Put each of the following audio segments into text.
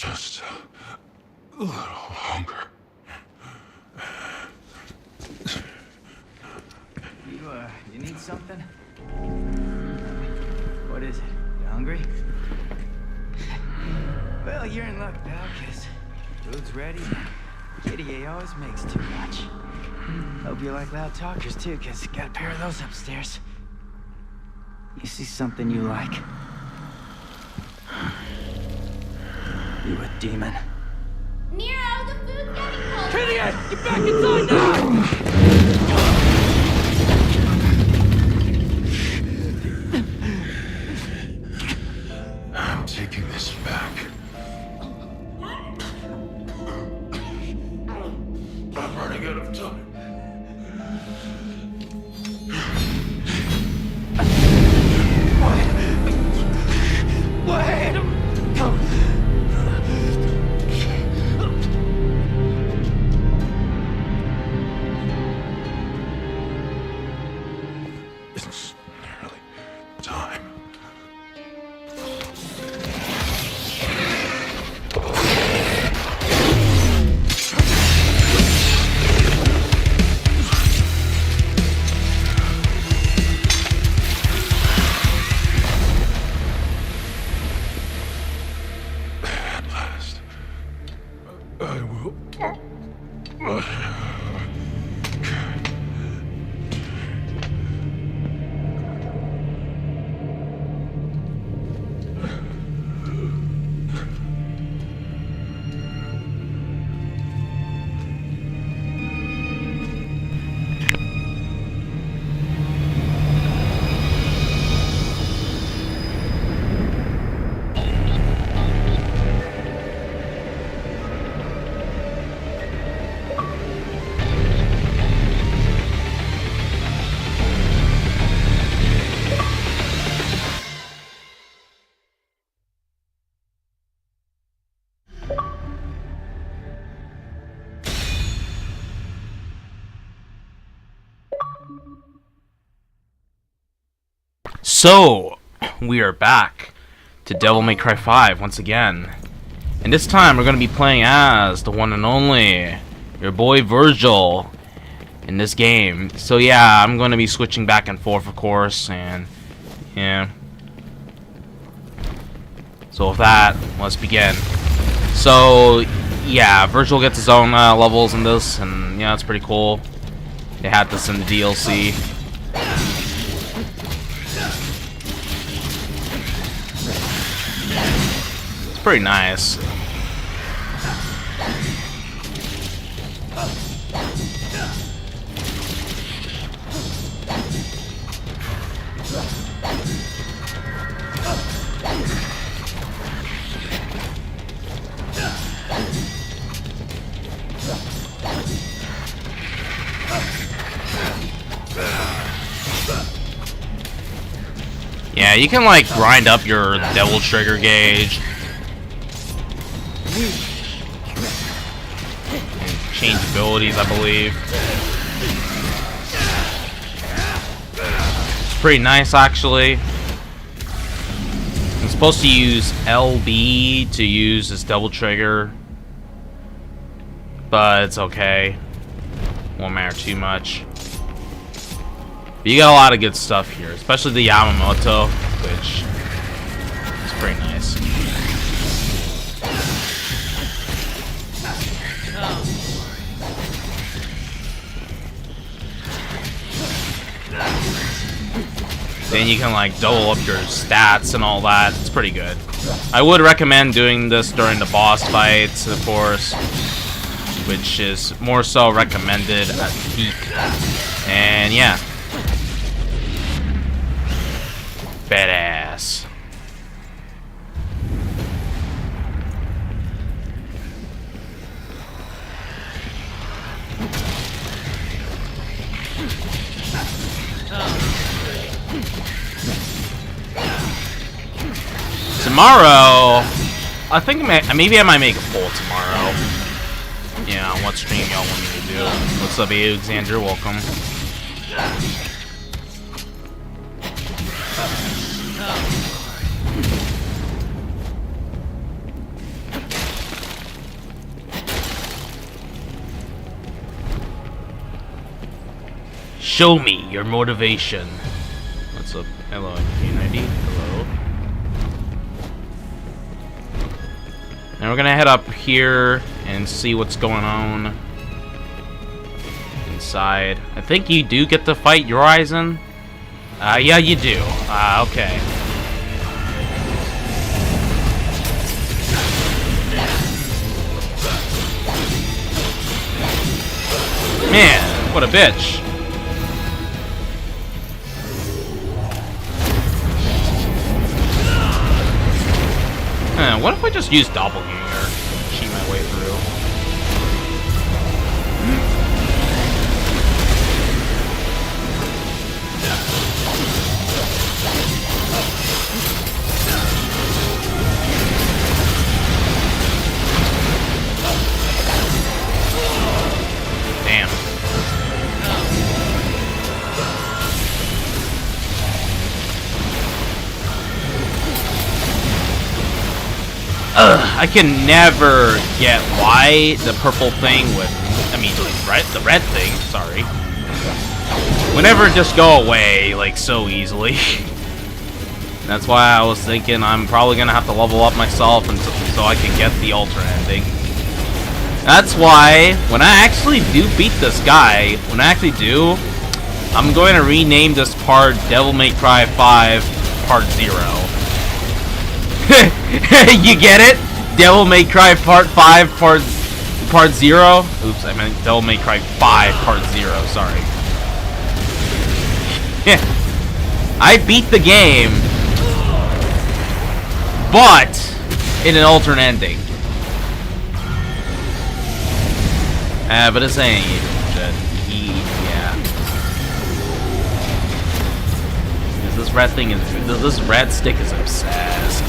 Just a little longer. You need something? What is it? You hungry? Well, you're in luck, pal, 'cause food's ready. JDA always makes too much. Hope you like loud talkers, too, 'cause got a pair of those upstairs. You see something you like? You a demon. Nero, the food's getting cold! Idiot! Get back inside now! I'm taking this back. I'm running out of time. Wait! It's nearly time. At last, I will. So, we are back to Devil May Cry 5 once again. And this time we're going to be playing as the one and only, your boy Vergil, in this game. So yeah, I'm going to be switching back and forth, of course, and yeah. So with that, let's begin. So, yeah, Vergil gets his own levels in this, and yeah, it's pretty cool. They had this in the DLC. Pretty nice. Yeah, you can like grind up your devil trigger gauge. And change abilities, I believe. It's pretty nice, actually. I'm supposed to use LB to use this double trigger, but it's okay. Won't matter too much. But you got a lot of good stuff here, especially the Yamamoto, which is pretty nice. Then you can like double up your stats and all that. It's pretty good. I would recommend doing this during the boss fights, of course, which is more so recommended at peak. And yeah, badass. Tomorrow, I think maybe I might make a poll tomorrow. Yeah, on what stream y'all want me to do. What's up, Alexander? Welcome. Show me your motivation. What's up? Hello, MK90. Hello. And we're gonna head up here and see what's going on inside. I think you do get to fight Horizon. Yeah, you do. Okay. Man, what a bitch. What if I just use Doppelganger? Cheat my way through. Damn. I can never get why the purple thing with, I mean, the red thing, sorry, whenever just go away, like, so easily. That's why I was thinking I'm probably gonna have to level up myself so I can get the ultra ending. That's why, when I actually do beat this guy, I'm going to rename this part Devil May Cry 5 Part 0. You get it? Devil May Cry Part 5 Part 0? Oops, I meant Devil May Cry 5 Part 0, sorry. I beat the game, but in an alternate ending. But it's saying shit. Yeah. This red thing this red stick is obsessed.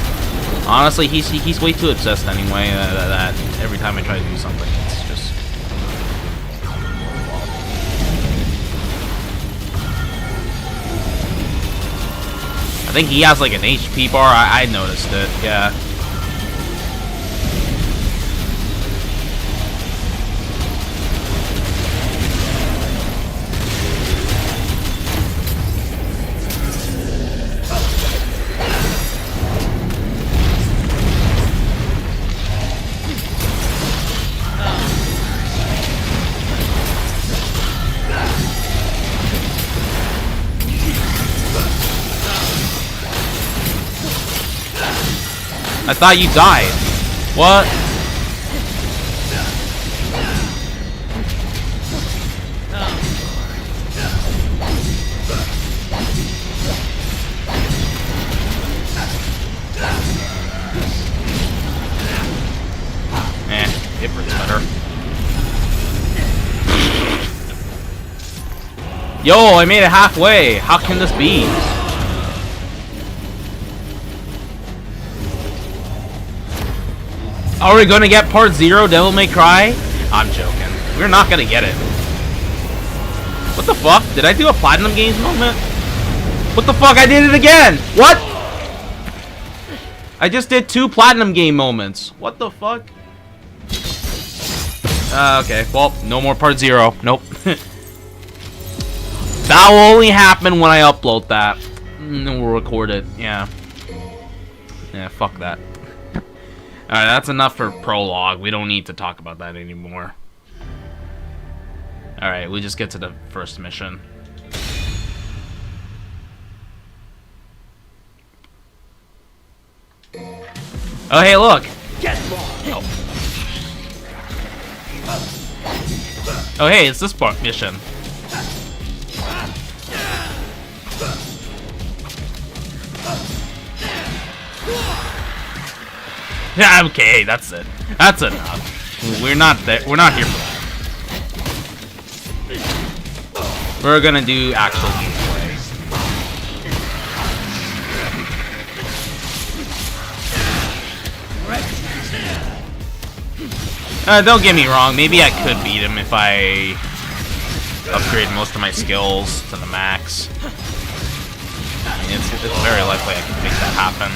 Honestly, he's way too obsessed anyway. That every time I try to do something, it's just. I think he has like an HP bar. I noticed it. Yeah. I thought you died. What? It hurts better. Yo, I made it halfway. How can this be? Are we gonna get Part 0 Devil May Cry? I'm joking. We're not gonna get it. What the fuck? Did I do a Platinum Games moment? What the fuck? I did it again! What? I just did 2 Platinum Game moments. What the fuck? Okay. Well, no more Part 0. Nope. That will only happen when I upload that. And then we'll record it. Yeah. Yeah, fuck that. Alright, that's enough for prologue. We don't need to talk about that anymore. Alright, we just get to the first mission. Oh, hey, look! Oh, hey, it's this part mission. Yeah, okay, that's it. That's enough. We're not there. We're not here for that. We're gonna do actual gameplay. Don't get me wrong. Maybe I could beat him if I upgrade most of my skills to the max. I mean, it's very likely I can make that happen.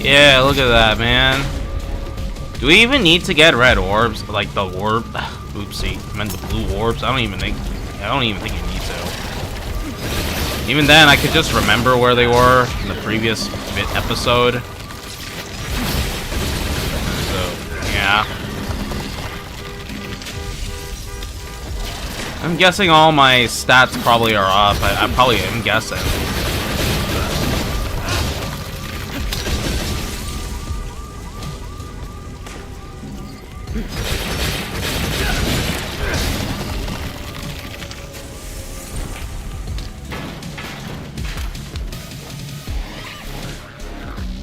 Yeah, look at that, man. Do we even need to get red orbs? Like the orb? Oopsie, I meant the blue orbs. I don't even think you need to. Even then, I could just remember where they were in the previous episode. So, yeah. I'm guessing all my stats probably are up. I probably am guessing.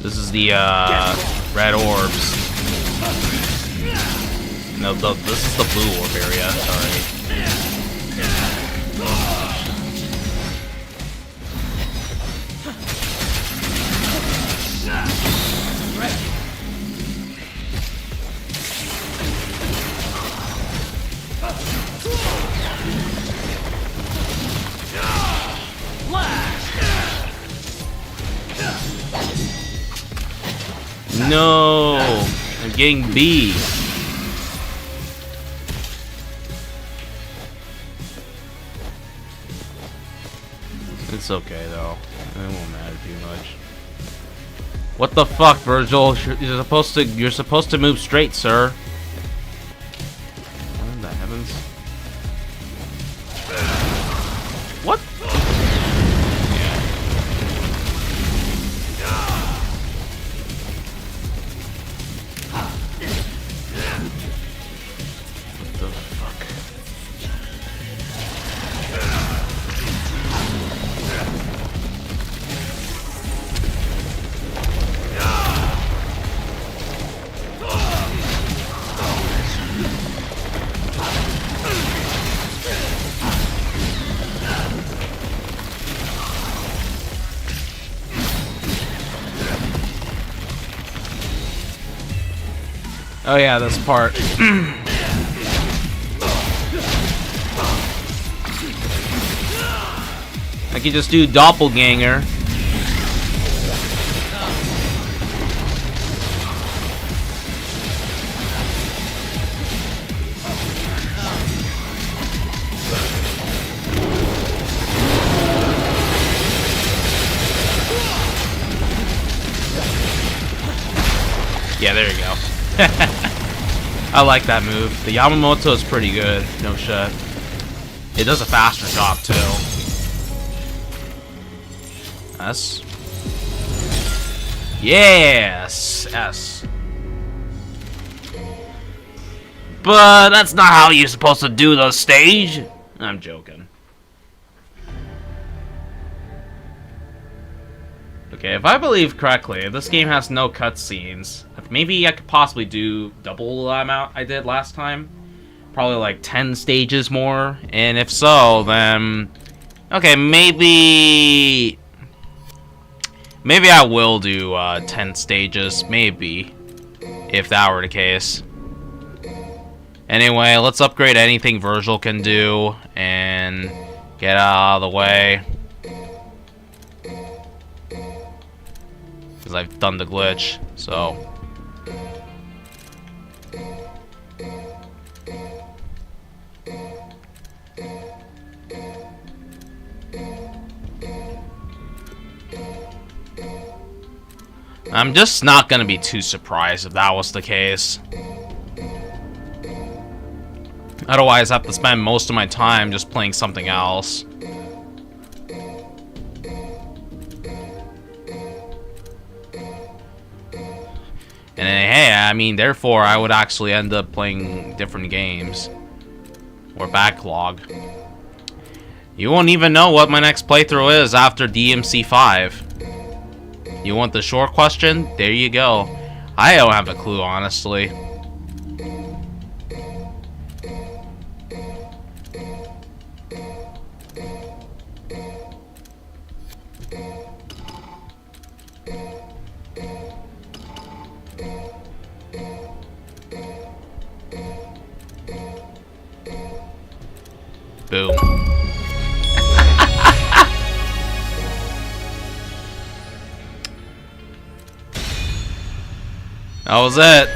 This is the red orbs. No, this is the blue orb area. Sorry. No, I'm getting B. It's okay though. It won't matter too much. What the fuck, Vergil? You're supposed to move straight, sir. What in the heavens? What? Oh yeah, this part. I can just do doppelganger. Yeah, there you go. I like that move. The Yamamoto is pretty good. No shit. It does a faster job too. S. Yes, S. But that's not how you're supposed to do the stage. I'm joking. Okay, if I believe correctly, this game has no cutscenes. Maybe I could possibly do double the amount I did last time. Probably like 10 stages more. And if so, then... Okay, maybe I will do 10 stages. Maybe. If that were the case. Anyway, let's upgrade anything Vergil can do. And get out of the way. Because I've done the glitch, so... I'm just not gonna be too surprised if that was the case. Otherwise, I have to spend most of my time just playing something else. And hey, I mean, therefore, I would actually end up playing different games. Or backlog. You won't even know what my next playthrough is after DMC 5. You want the short question? There you go. I don't have a clue, honestly. Boom. That was it.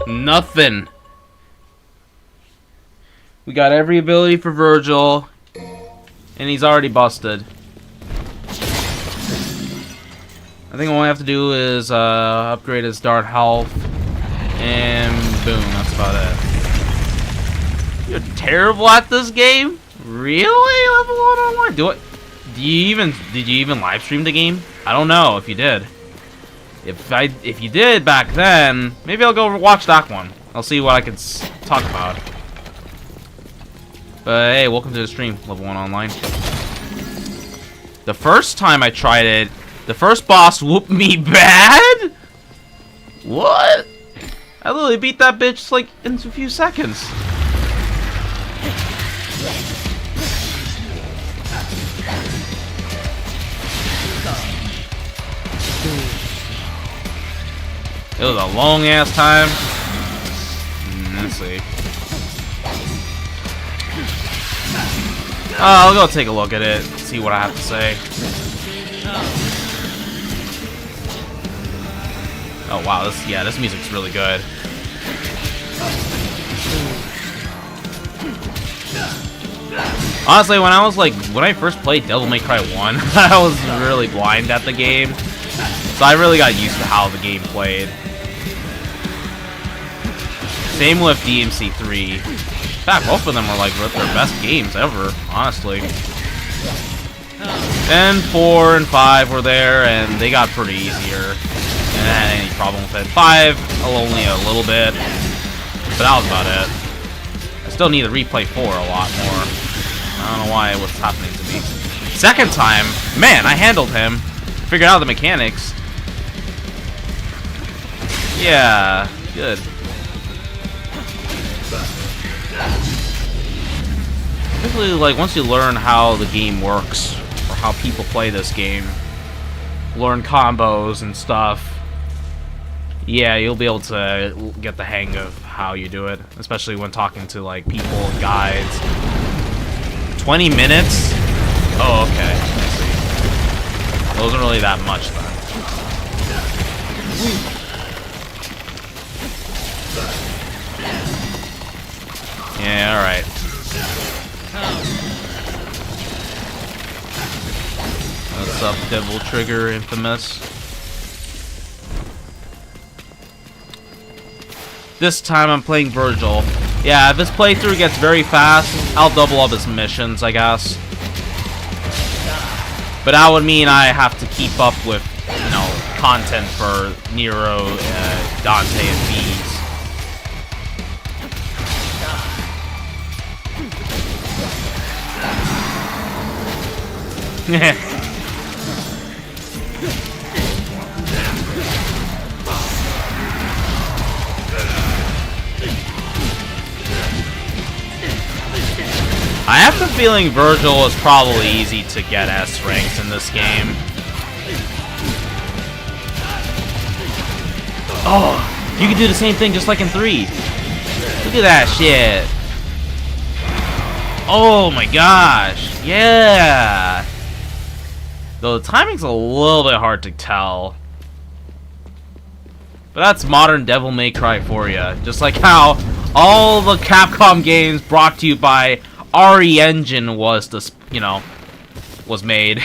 Nothing. We got every ability for Vergil, and he's already busted. I think all I have to do is upgrade his dart health, and boom, that's about it. You're terrible at this game? Really? Level 1 online? Did you even live stream the game? I don't know if you did. If you did back then, maybe I'll go watch that one. I'll see what I can talk about. But hey, welcome to the stream, Level 1 Online. The first time I tried it, the first boss whooped me bad? What? I literally beat that bitch like in a few seconds. It was a long ass time. Let's see. I'll go take a look at it, see what I have to say. Oh wow, this music's really good. Honestly, when I first played Devil May Cry 1, I was really blind at the game. So I really got used to how the game played. Same with DMC3. In fact, both of them were like their best games ever, honestly. Then 4 and 5 were there, and they got pretty easier. And I had any problem with it. 5, only a little bit, but that was about it. I still need to replay 4 a lot more. I don't know why it was happening to me. Second time, man, I handled him. Figured out the mechanics. Yeah, good. Especially, like, once you learn how the game works, or how people play this game, learn combos and stuff, yeah, you'll be able to get the hang of how you do it, especially when talking to, like, people and guides. 20 minutes? Oh, okay. I see. It wasn't really that much, then. Yeah, alright. What's up, Devil Trigger Infamous? This time I'm playing Vergil. Yeah, if this playthrough gets very fast, I'll double up his missions, I guess. But that would mean I have to keep up with, you know, content for Nero, Dante, and Bees. I have the feeling Vergil is probably easy to get S ranks in this game. Oh, you can do the same thing just like in 3. Look at that shit. Oh my gosh, yeah. Though the timing's a little bit hard to tell. But that's modern Devil May Cry for you. Just like how all the Capcom games brought to you by RE Engine was this, you know, was made.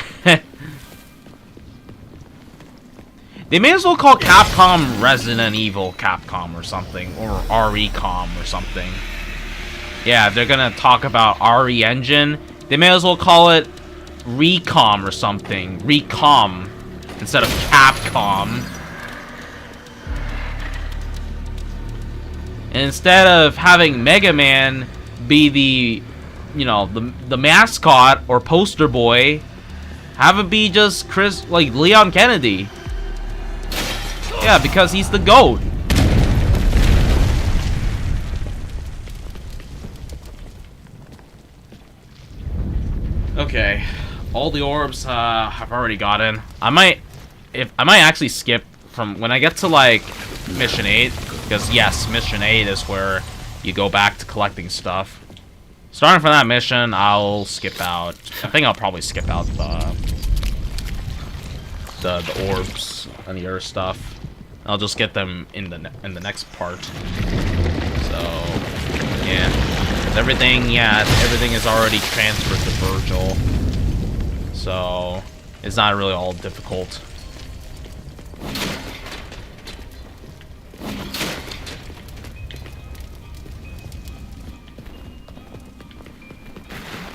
They may as well call Capcom Resident Evil Capcom or something, or RECom or something. Yeah, if they're gonna talk about RE Engine, they may as well call it Recom or something. Recom instead of Capcom. And instead of having Mega Man be the, you know, the mascot or poster boy, have it be just Leon Kennedy. Yeah, because he's the GOAT. Okay, all the orbs I've already gotten. I might actually skip from when I get to like mission 8, because yes, mission 8 is where you go back to collecting stuff. Starting from that mission, I'll skip out. I think I'll probably skip out the orbs and the other stuff. I'll just get them in the next part. So yeah, everything is already transferred to Vergil, so it's not really all difficult.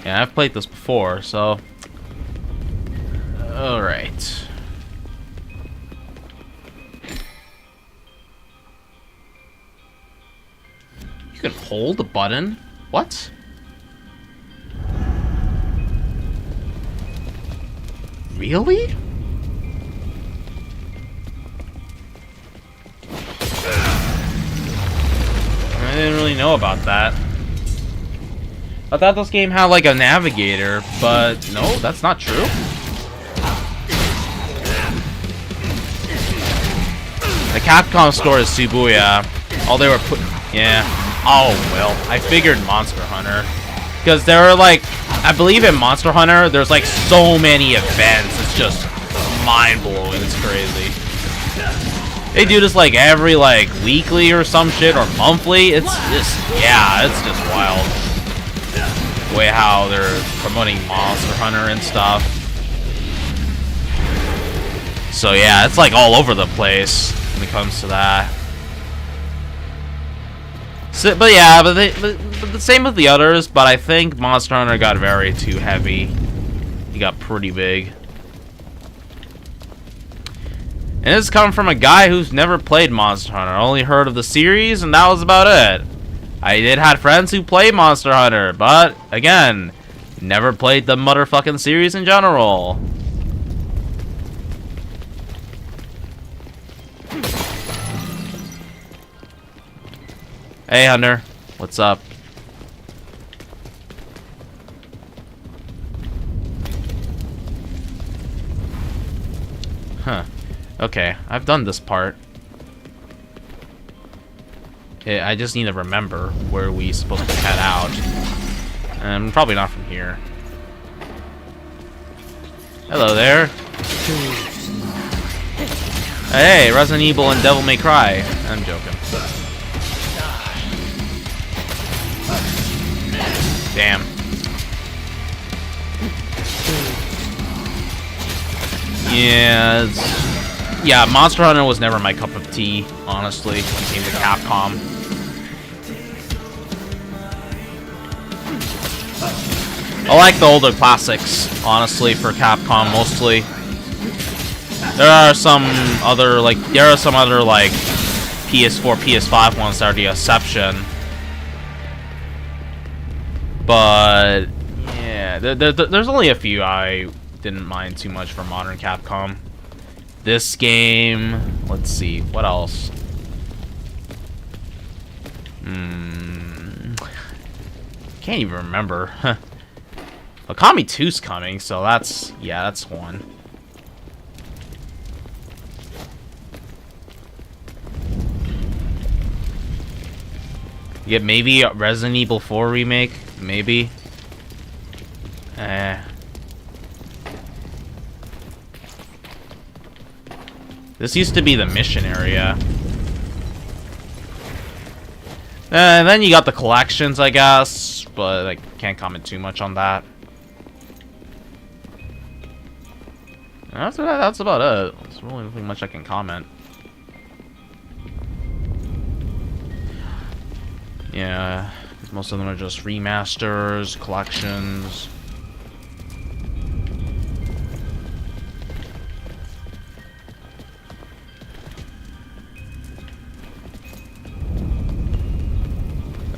Yeah, I've played this before, so all right. You can hold a button? What? Really? I didn't really know about that. I thought this game had like a navigator, but no, that's not true. The Capcom store is Shibuya. All they were yeah. Oh well, I figured Monster Hunter, because there are like, I believe in Monster Hunter, there's like so many events. It's just mind blowing. It's crazy. They do this like every like weekly or some shit, or monthly. It's just, yeah, it's just wild. The way how they're promoting Monster Hunter and stuff. So yeah, it's like all over the place when it comes to that. So, but yeah, but the same with the others. But I think Monster Hunter got very too heavy. He got pretty big. And this is coming from a guy who's never played Monster Hunter. Only heard of the series, and that was about it. I did have friends who played Monster Hunter, but again, never played the motherfucking series in general. Hey, Hunter. What's up? Huh. Okay, I've done this part. I just need to remember where we're supposed to head out. Probably not from here. Hello there. Hey, Resident Evil and Devil May Cry. I'm joking. Damn. Yeah, Monster Hunter was never my cup of tea, honestly, when it came to Capcom. I like the older classics, honestly, for Capcom, mostly. There are some other, like, PS4, PS5 ones that are the exception. But, yeah, there's only a few I didn't mind too much for modern Capcom. This game, let's see, what else? Can't even remember. Okami 2's coming, so that's one. Yeah, maybe a Resident Evil 4 remake, maybe. This used to be the mission area. And then you got the collections, I guess, but I can't comment too much on that. After that, that's about it. There's really nothing much I can comment. Yeah, most of them are just remasters, collections.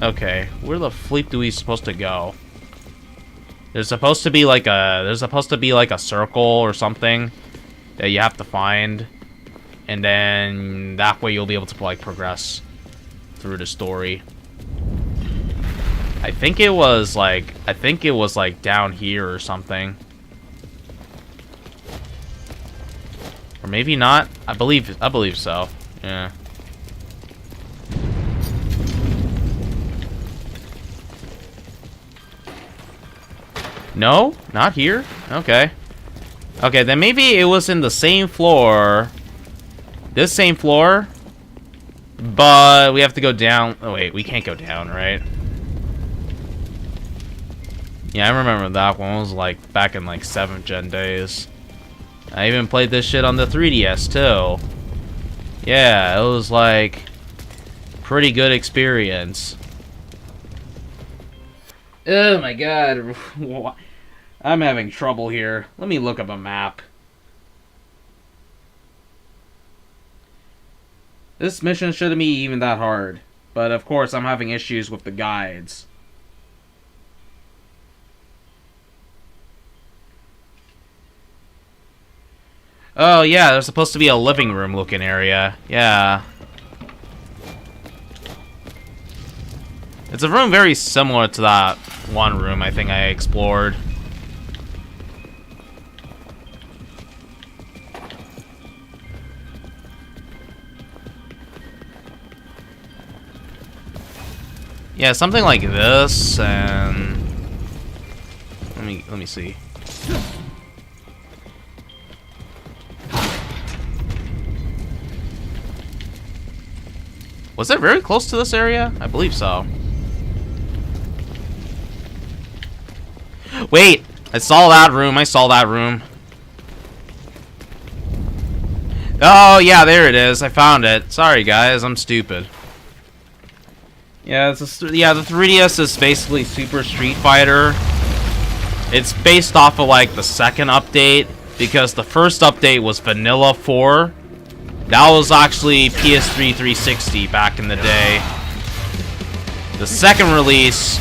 Okay, where the fleet do we supposed to go? There's supposed to be like a circle or something that you have to find, and then that way you'll be able to like progress through the story. I think it was like down here or something. Or maybe not. I believe so. Yeah. No? Not here? Okay. Okay, then maybe it was in the same floor. This same floor. But we have to go down. Oh, wait. We can't go down, right? Yeah, I remember that one. It was like back in like 7th gen days. I even played this shit on the 3DS too. Yeah, it was like pretty good experience. Oh my god. I'm having trouble here. Let me look up a map. This mission shouldn't be even that hard. But of course, I'm having issues with the guides. Oh yeah, there's supposed to be a living room looking area. Yeah. It's a room very similar to that one room I think I explored. Yeah, something like this, and let me see. Was it very close to this area? I believe so. Wait! I saw that room. I saw that room. Oh, yeah, there it is. I found it. Sorry, guys. I'm stupid. Yeah, the 3DS is basically Super Street Fighter. It's based off of, like, the second update, because the first update was Vanilla 4. That was actually PS3 360 back in the day. The second release,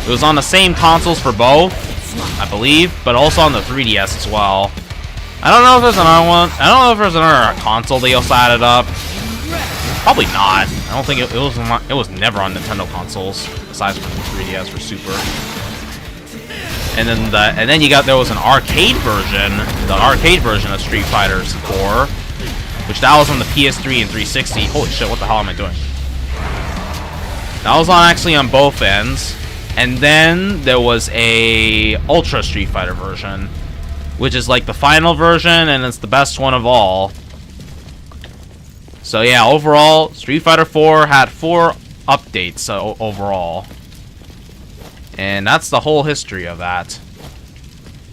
it was on the same consoles for both, I believe, but also on the 3DS as well. I don't know if there's another one. I don't know if there's another console they also added up. Probably not. I don't think it was never on Nintendo consoles besides for the 3DS or Super. And then there was an arcade version, the arcade version of Street Fighter 4. Which that was on the PS3 and 360. Holy shit, what the hell am I doing? That was actually on both ends. And then there was a Ultra Street Fighter version, which is like the final version, and it's the best one of all. So yeah, overall, Street Fighter 4 had 4 updates overall. And that's the whole history of that.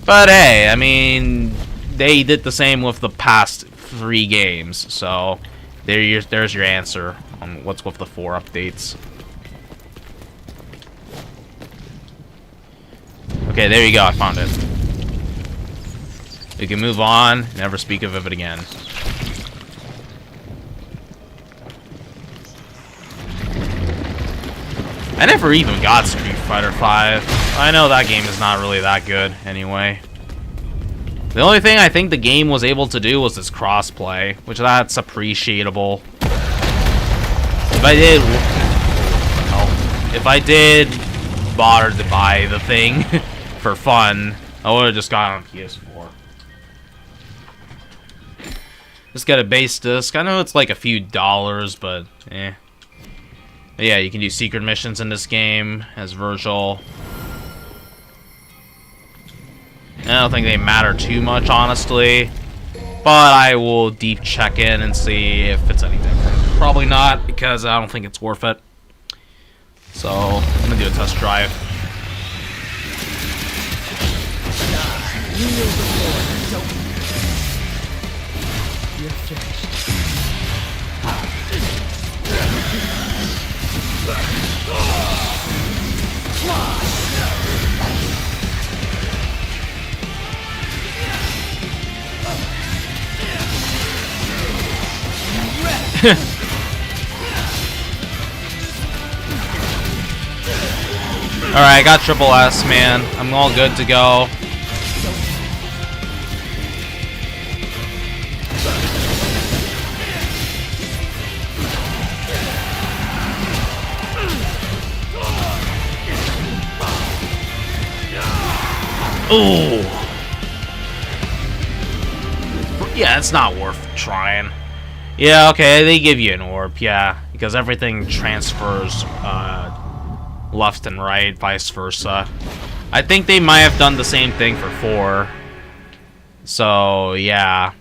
But hey, I mean, they did the same with the past 3 games, so there's your answer on what's with the 4 updates. Okay, there you go, I found it. We can move on, never speak of it again. I never even got Street Fighter 5. I know that game is not really that good anyway. The only thing I think the game was able to do was this crossplay, which that's appreciable. If I did bother to buy the thing for fun, I would have just got it on PS4. Just get a base disc. I know it's like a few dollars, but eh. But yeah, you can do secret missions in this game as Vergil. I don't think they matter too much, honestly. But I will deep check in and see if it's any different. Probably not, because I don't think it's worth it. So, I'm gonna do a test drive. Alright, I got triple S, man. I'm all good to go. Ooh. Yeah, it's not worth trying. Yeah, okay, they give you an orb, yeah, because everything transfers left and right, vice versa. I think they might have done the same thing for 4. So, yeah.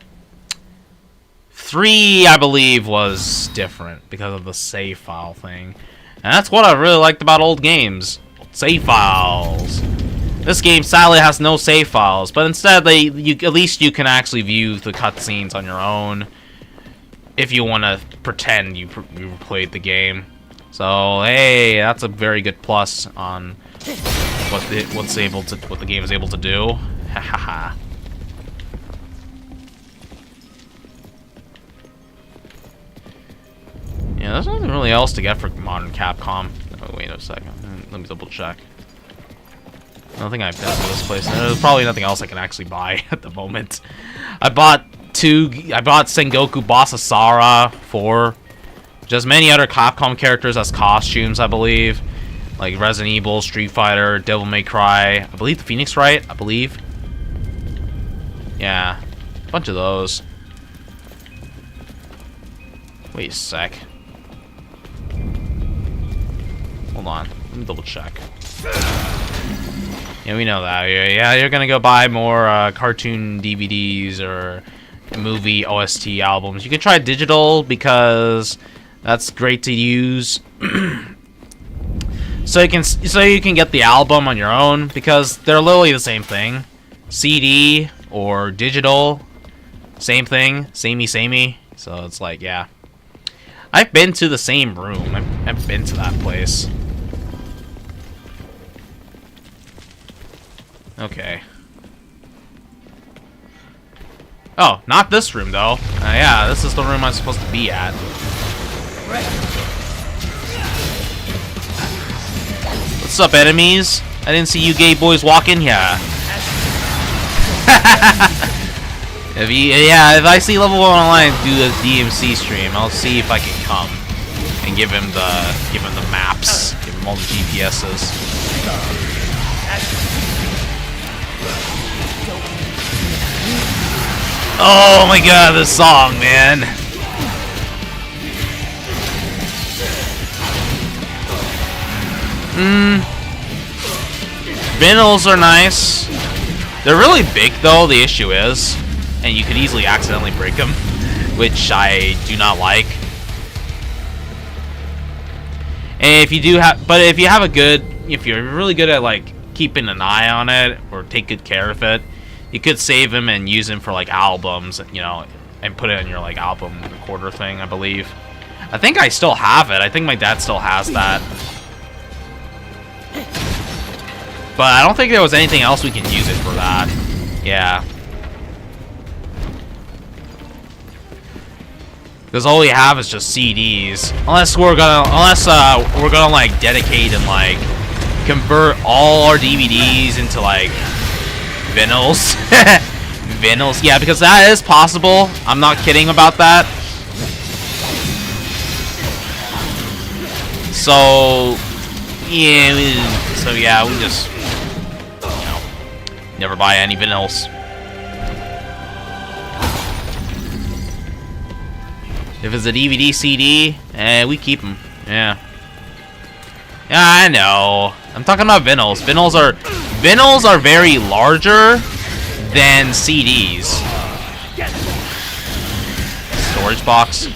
3, I believe, was different because of the save file thing. And that's what I really liked about old games. Save files. This game sadly has no save files, but instead at least you can actually view the cutscenes on your own if you want to pretend you played the game. So hey, that's a very good plus on what the game is able to do. Hahaha. Yeah, there's nothing really else to get for modern Capcom. Oh, wait a second. Let me double check. I don't think I've been to this place. There's probably nothing else I can actually buy at the moment. I bought Sengoku Boss Asara 4. Just many other Capcom characters as costumes, I believe. Like Resident Evil, Street Fighter, Devil May Cry. I believe the Phoenix Wright, I believe. Yeah. A bunch of those. Wait a sec. Hold on. Let me double check. Yeah, we know that. Yeah, you're gonna go buy more cartoon DVDs or movie OST albums. You can try digital because that's great to use. so you can get the album on your own because they're literally the same thing. CD or digital, same thing, samey. So it's like, yeah. I've been to the same room. I've been to that place. Okay. Oh, not this room, though. Yeah, this is the room I'm supposed to be at. What's up, enemies? I didn't see you gay boys walk in here. If I see Level 1 Online do a DMC stream, I'll see if I can come and give him the maps, give him all the GPSs. Oh my god, this song, man. Vinyls are nice. They're really big though, the issue is. And you could easily accidentally break them, which I do not like. And if you're really good at like keeping an eye on it or take good care of it, you could save him and use him for like albums, you know, and put it in your like album recorder thing, I believe. I think I still have it. I think my dad still has that. But I don't think there was anything else we can use it for that. Yeah. Because all we have is just CDs. Unless we're gonna like dedicate and like convert all our DVDs into like vinyls. Vinyls, yeah, because that is possible. I'm not kidding about that. So yeah, we just, you know, never buy any vinyls. If it's a DVD, CD, we keep them. Yeah. Yeah, I know. I'm talking about vinyls. Vinyls are very larger than CDs. Storage box.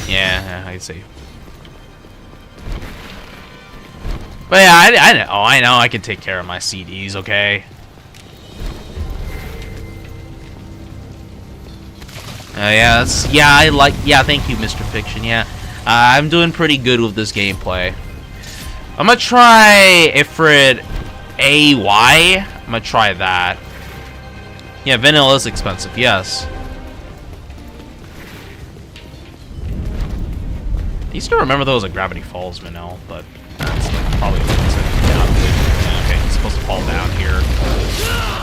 Yeah, I see. But yeah, I know I can take care of my CDs, okay? Thank you, Mr. Fiction, yeah. I'm doing pretty good with this gameplay. I'm gonna try Ifrit AY. I'm gonna try that. Yeah, vanilla is expensive, yes. I used to remember there was a Gravity Falls vanilla, but that's probably what it's yeah, okay, it's supposed to fall down here.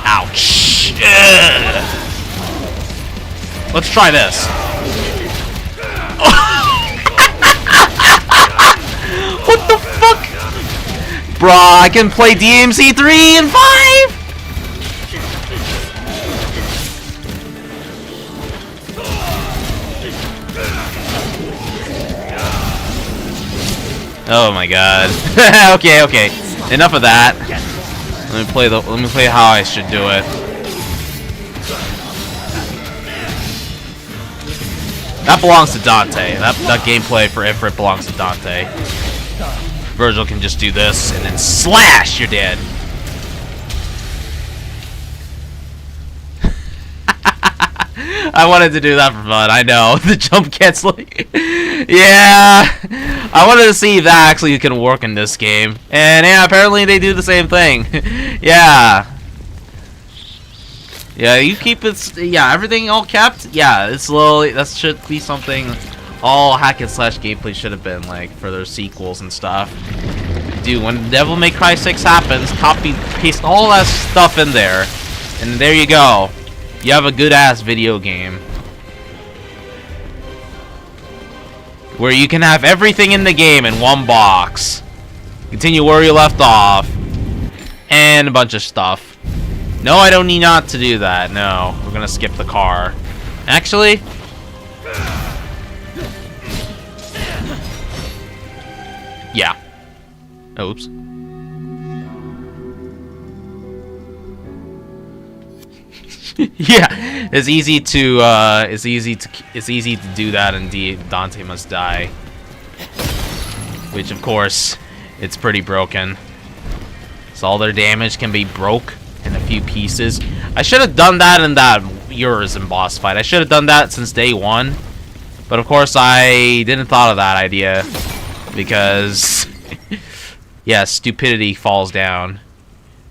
Ouch! Ugh. Let's try this. What the fuck? Bruh, I can play DMC 3 and 5! Oh my god. Okay, okay. Enough of that. Let me play how I should do it. That belongs to Dante. That gameplay for Ifrit belongs to Dante. Vergil can just do this and then slash, you're dead. I wanted to do that for fun, I know. The jump canceling. Yeah. I wanted to see if that actually can work in this game. And yeah, apparently they do the same thing. Yeah. Yeah, you keep it. Yeah, everything all kept. Yeah, it's slowly. That should be something all hack and slash gameplay should have been like for their sequels and stuff. Dude, when Devil May Cry 6 happens, copy paste all that stuff in there, and there you go. You have a good ass video game where you can have everything in the game in one box. Continue where you left off, and a bunch of stuff. No, I don't need not to do that. No, we're gonna skip the car. Actually, yeah. Oops. Yeah, it's easy to do that. Indeed, Dante must die. Which, of course, it's pretty broken. So all their damage can be broke in a few pieces. I should have done that in that Urizen boss fight. I should have done that since day one. But of course I didn't thought of that idea. Because yeah, stupidity falls down.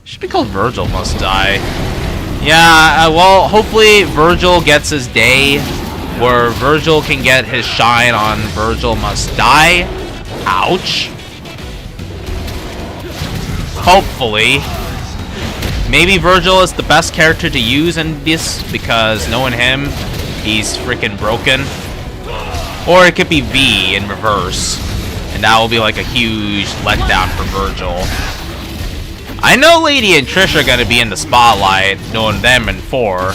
It should be called Vergil Must Die. Yeah, well, hopefully Vergil gets his day where Vergil can get his shine on Vergil Must Die. Ouch. Hopefully. Maybe Vergil is the best character to use in this because knowing him, he's freaking broken. Or it could be V in reverse. And that will be like a huge letdown for Vergil. I know Lady and Trish are going to be in the spotlight, knowing them in 4.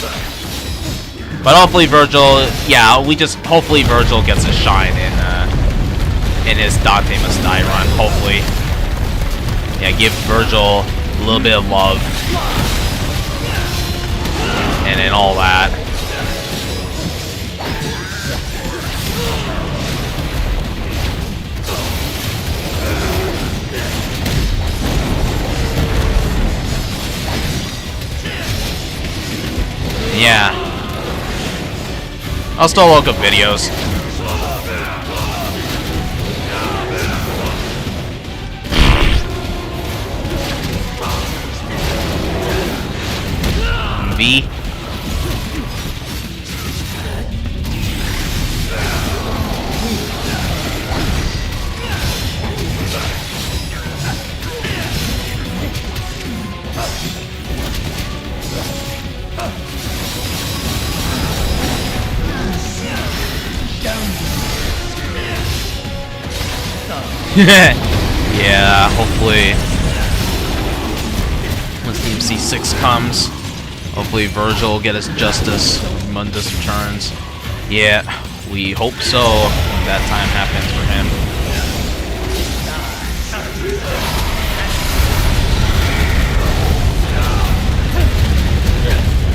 But hopefully Vergil, yeah, hopefully Vergil gets a shine in his Dante Must Die run, hopefully. Yeah, give Vergil a little bit of love. And then all that. Yeah. I'll still look up videos. V. Yeah, hopefully once DMC6 comes, hopefully Vergil will get his justice when Mundus returns. Yeah, we hope so when that time happens for him.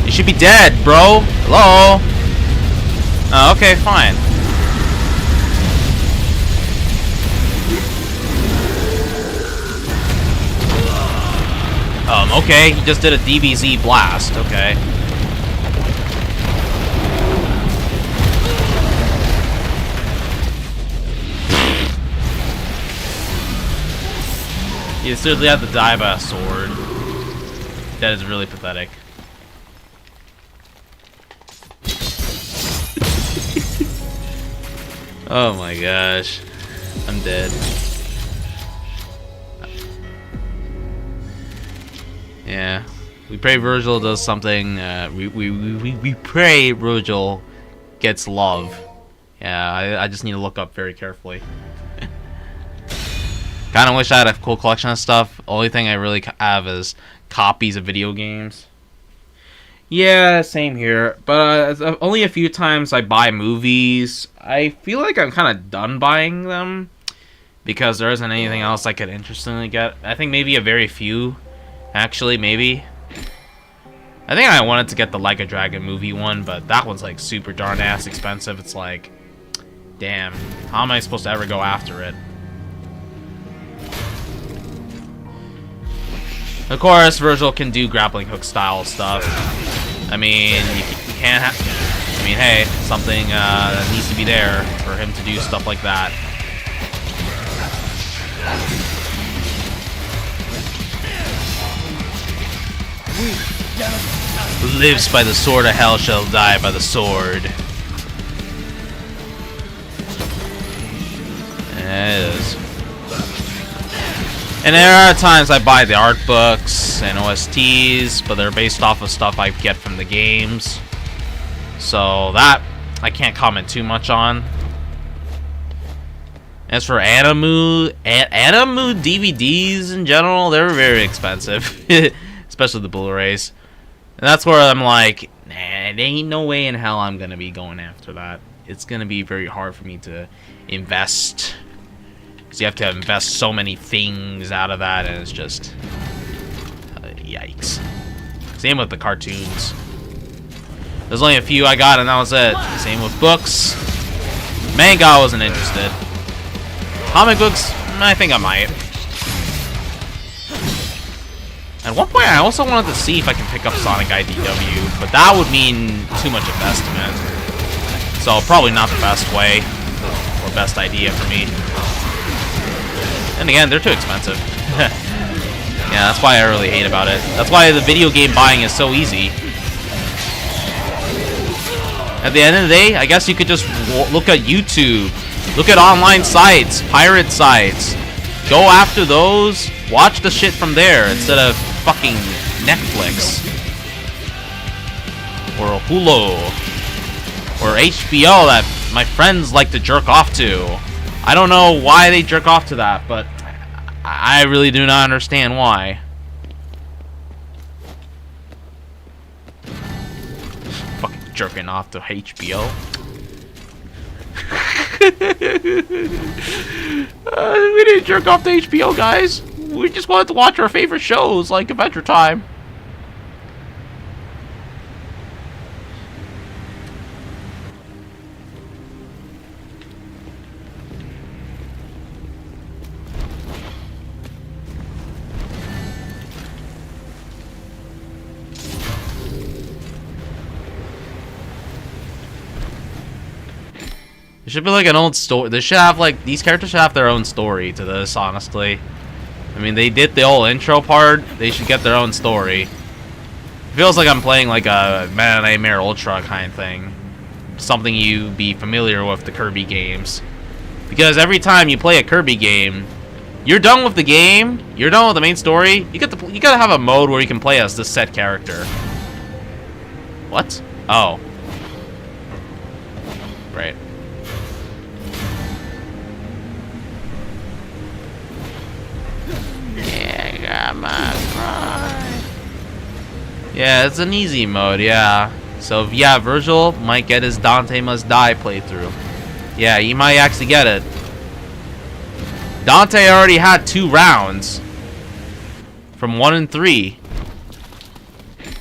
You should be dead, bro. Hello? Oh, okay, fine. Okay, he just did a DBZ blast, okay. You seriously have to die by a sword. That is really pathetic. Oh my gosh. I'm dead. Yeah, we pray Vergil does something. We pray Vergil gets love. Yeah, I just need to look up very carefully. Kind of wish I had a cool collection of stuff. Only thing I really have is copies of video games. Yeah, same here. But only a few times I buy movies. I feel like I'm kind of done buying them. because there isn't anything else I could interestingly get. I think maybe a very few, actually, maybe. I think I wanted to get the Like a Dragon movie one, but that one's like super darn ass expensive. It's like, damn, how am I supposed to ever go after it? Of course, Vergil can do grappling hook style stuff. I mean, you can't have... I mean, hey, something that needs to be there for him to do stuff like that. Who lives by the sword of hell shall die by the sword. Yeah, it is. And there are times I buy the art books and OSTs, but they're based off of stuff I get from the games. So that I can't comment too much on. As for anime DVDs in general, they're very expensive. Especially the Blu-rays. And that's where I'm like, nah, there ain't no way in hell I'm gonna be going after that. It's gonna be very hard for me to invest. Because you have to invest so many things out of that, and it's just... yikes. Same with the cartoons. There's only a few I got, and that was it. Same with books. Manga, I wasn't interested. Comic books, I think I might. At one point, I also wanted to see if I can pick up Sonic IDW, but that would mean too much investment. So, probably not the best way, or best idea for me. And again, they're too expensive. Yeah, that's why I really hate about it. That's why the video game buying is so easy. At the end of the day, I guess you could just look at YouTube, look at online sites, pirate sites. Go after those, watch the shit from there instead of fucking Netflix. Or Hulu. Or HBO that my friends like to jerk off to. I don't know why they jerk off to that, but I really do not understand why. Fucking jerking off to HBO. We didn't jerk off to HBO, guys. We just wanted to watch our favorite shows like Adventure Time. It should be like an old story. They should have like, these characters should have their own story to this, honestly. I mean, they did the whole intro part. They should get their own story. It feels like I'm playing like a Meta Nightmare Ultra kind of thing. Something you be familiar with the Kirby games. Because every time you play a Kirby game, you're done with the game, you're done with the main story, you gotta have a mode where you can play as this set character. What? Oh. Right. Yeah, it's an easy mode, yeah. So, yeah, Vergil might get his Dante Must Die playthrough. Yeah, he might actually get it. Dante already had 2 rounds. From 1 and 3.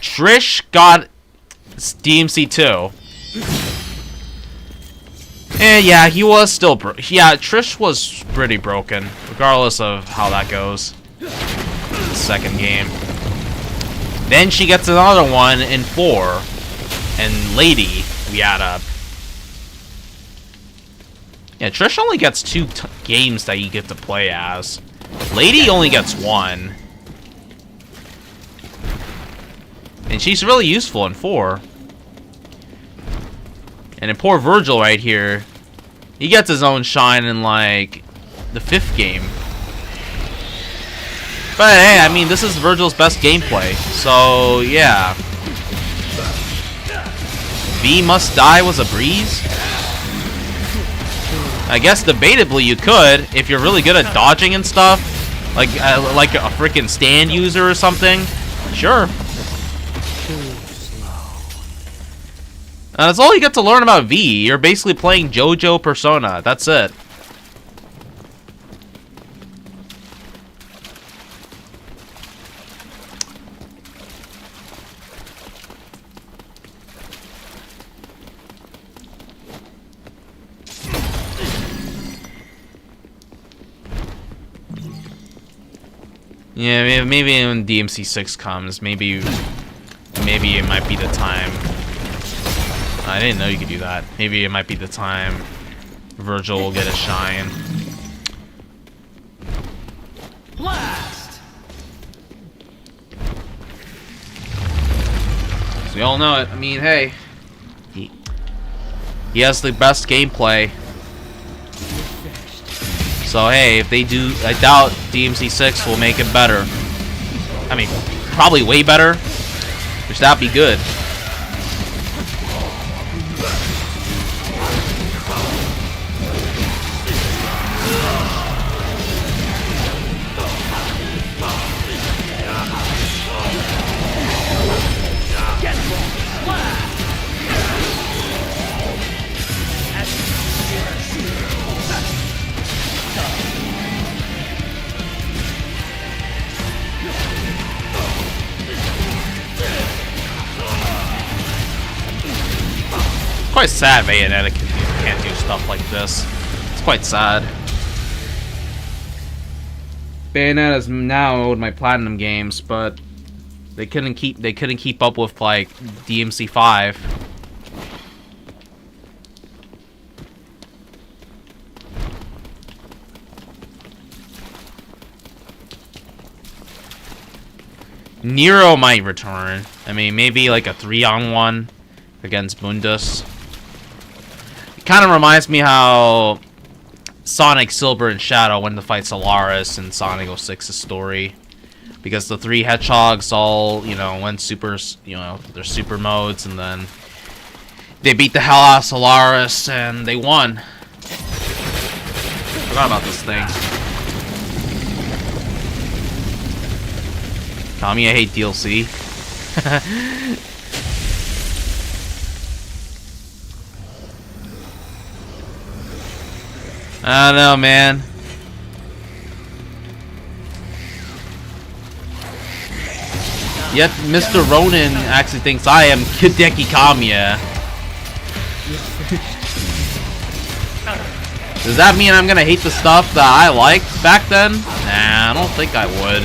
Trish got DMC 2. And yeah, he was still yeah, Trish was pretty broken, regardless of how that goes. The second game. Then she gets another one in 4. And Lady, we add up. Yeah, Trish only gets 2 games that you get to play as. Lady only gets 1. And she's really useful in 4. And in poor Vergil right here, he gets his own shine in, like, the 5th game. But hey, I mean, this is Vergil's best gameplay, so yeah. V Must Die was a breeze? I guess debatably you could, if you're really good at dodging and stuff. Like a freaking stand user or something. Sure. That's all you get to learn about V. You're basically playing JoJo Persona. That's it. Yeah, maybe when DMC6 comes, maybe it might be the time. I didn't know you could do that. Maybe it might be the time Vergil will get a shine. Blast! So we all know it. I mean, hey, he has the best gameplay. So hey, if they do, I doubt DMC6 will make it better. I mean, probably way better, which that'd be good. Quite sad Bayonetta can't do stuff like this. It's quite sad. Bayonetta's now with my platinum games, but they couldn't keep up with like DMC5. Nero might return. I mean, maybe like a 3-on-1 against Mundus. It kind of reminds me how Sonic, Silver, and Shadow went to fight Solaris in Sonic 06's story. Because the 3 hedgehogs all, you know, went super, you know, their super modes, and then they beat the hell out of Solaris, and they won. Forgot about this thing. Tommy, I hate DLC. I don't know, man. Yet Mr. Ronin actually thinks I am Hideki Kamiya. Does that mean I'm gonna hate the stuff that I liked back then? Nah, I don't think I would.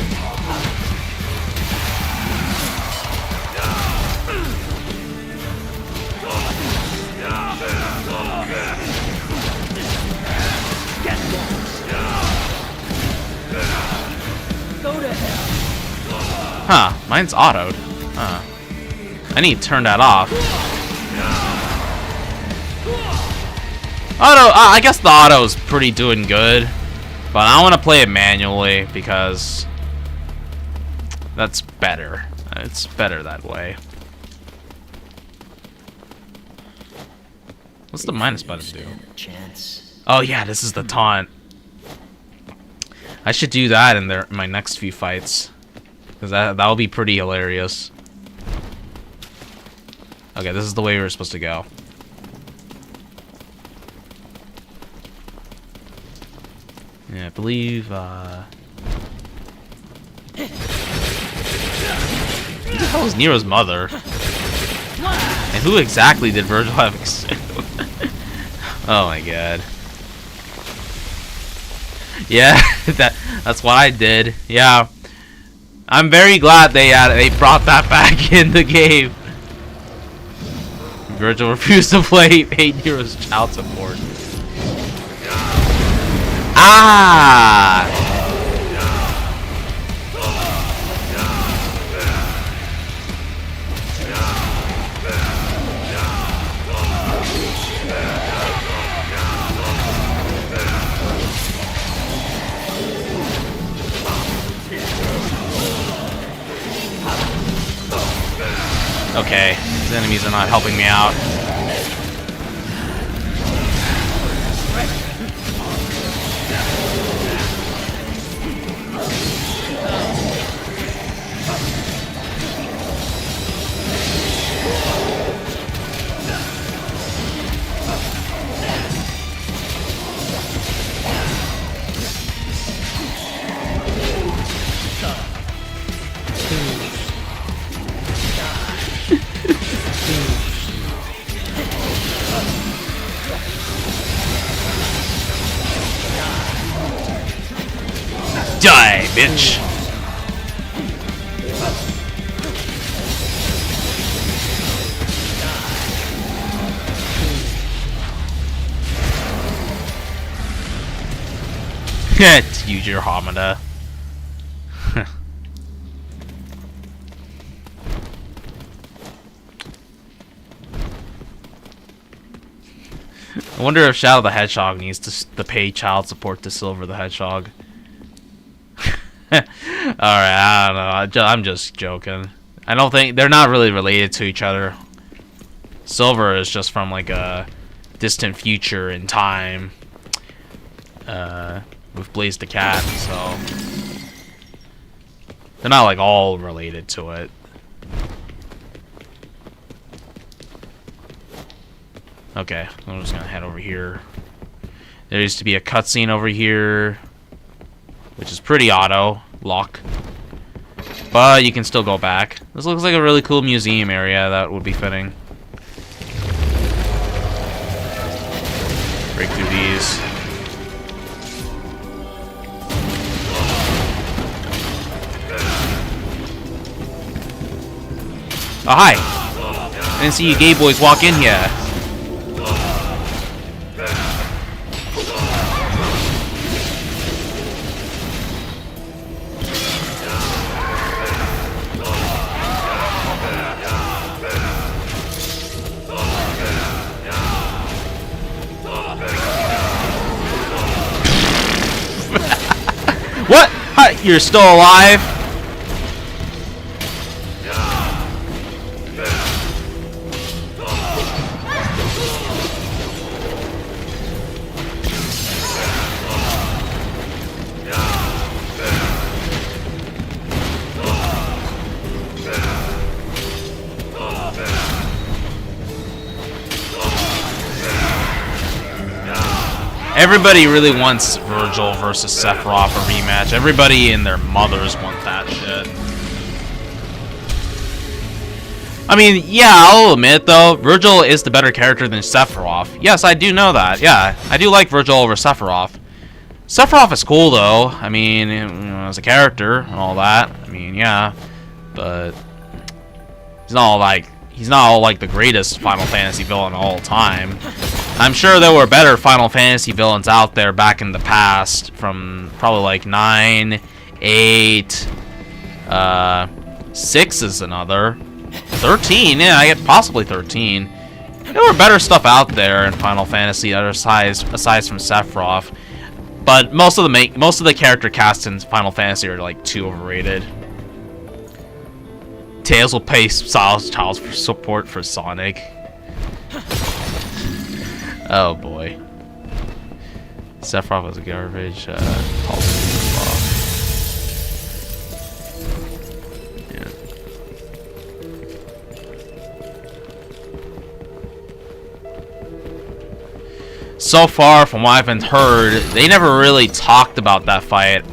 Huh, mine's autoed. Huh. I need to turn that off. Auto, I guess the auto's pretty doing good. But I want to play it manually because that's better. It's better that way. What's the minus button do? Oh yeah, this is the taunt. I should do that in my next few fights. Because that'll be pretty hilarious. Okay, this is the way we were supposed to go. Yeah, I believe, Who the hell is Nero's mother? And who exactly did Vergil have Oh my god. Yeah, that's what I did. Yeah. I'm very glad they brought that back in the game. Vergil refused to pay Nero's child support. Ah! Okay, these enemies are not helping me out. Die, bitch! Use your Hamada. I wonder if Shadow the Hedgehog needs to pay child support to Silver the Hedgehog. Alright, I don't know. I'm just joking. I don't think... They're not really related to each other. Silver is just from, like, a distant future in time. With Blaze the Cat, so... They're not, like, all related to it. Okay, I'm just gonna head over here. There used to be a cutscene over here, which is pretty auto lock, but you can still go back. This looks like a really cool museum area that would be fitting. Break through these. Oh, hi! I didn't see you gay boys walk in here. What? Hi, you're still alive? Everybody really wants Vergil versus Sephiroth a rematch. Everybody and their mothers want that shit. I mean, yeah, I'll admit though, Vergil is the better character than Sephiroth. Yes, I do know that. Yeah, I do like Vergil over Sephiroth. Sephiroth is cool though. I mean, you know, as a character and all that. I mean, yeah, but he's not all like the greatest Final Fantasy villain of all time. I'm sure there were better Final Fantasy villains out there back in the past, from probably like 9, 8, 6 is another, 13, yeah, I get possibly 13. There were better stuff out there in Final Fantasy aside from Sephiroth, but most of the character casts in Final Fantasy are like too overrated. Tails will pay child support for Sonic. Oh boy. Sephiroth was a garbage. Yeah. So far, from what I've been heard, they never really talked about that fight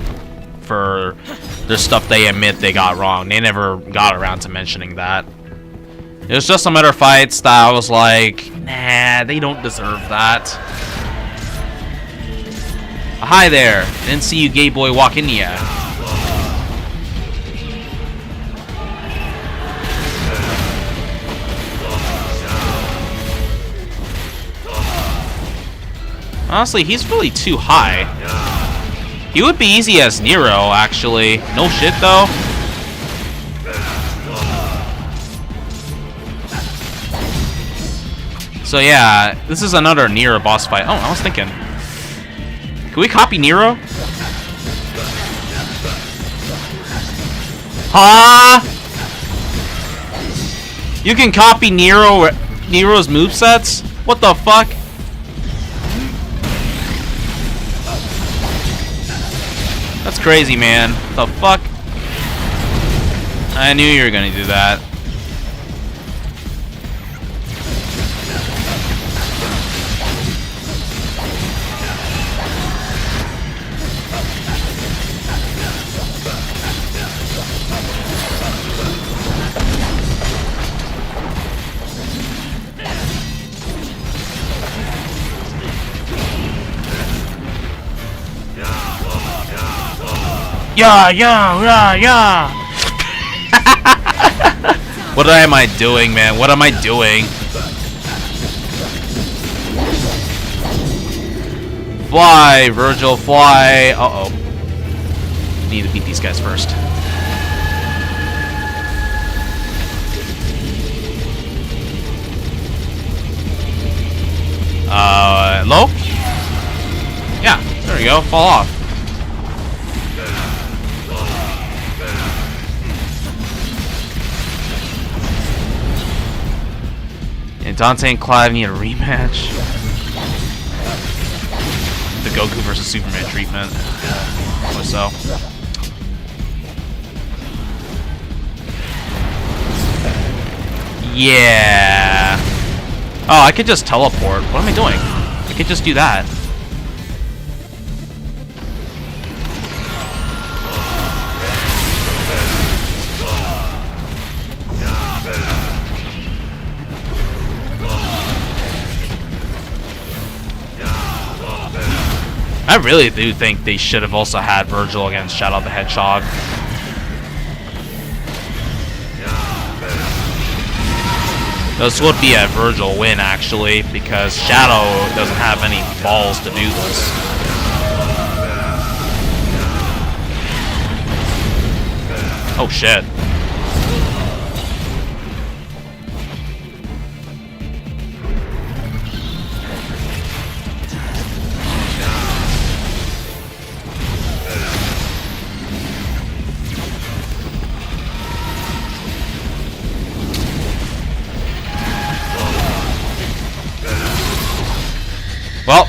for the stuff they admit they got wrong. They never got around to mentioning that. It was just some other fights that I was like, nah, they don't deserve that. Hi there. Didn't see you gay boy walk in yet. Honestly, he's really too high. He would be easy as Nero, actually. No shit, though. So yeah, this is another Nero boss fight. Oh, I was thinking, can we copy Nero? Huh? You can copy Nero's movesets? What the fuck? That's crazy, man. The fuck? I knew you were gonna do that. Yeah. What am I doing, man? What am I doing? fly! Vergil, fly! Uh-oh. Need to beat these guys first. Low? Yeah, there we go. Fall off. And Dante and Clive need a rematch. The Goku versus Superman treatment. Or so. Yeah. Oh, I could just teleport. What am I doing? I could just do that. I really do think they should have also had Vergil against Shadow the Hedgehog. This would be a Vergil win, actually, because Shadow doesn't have any balls to do this. Oh, shit. Well,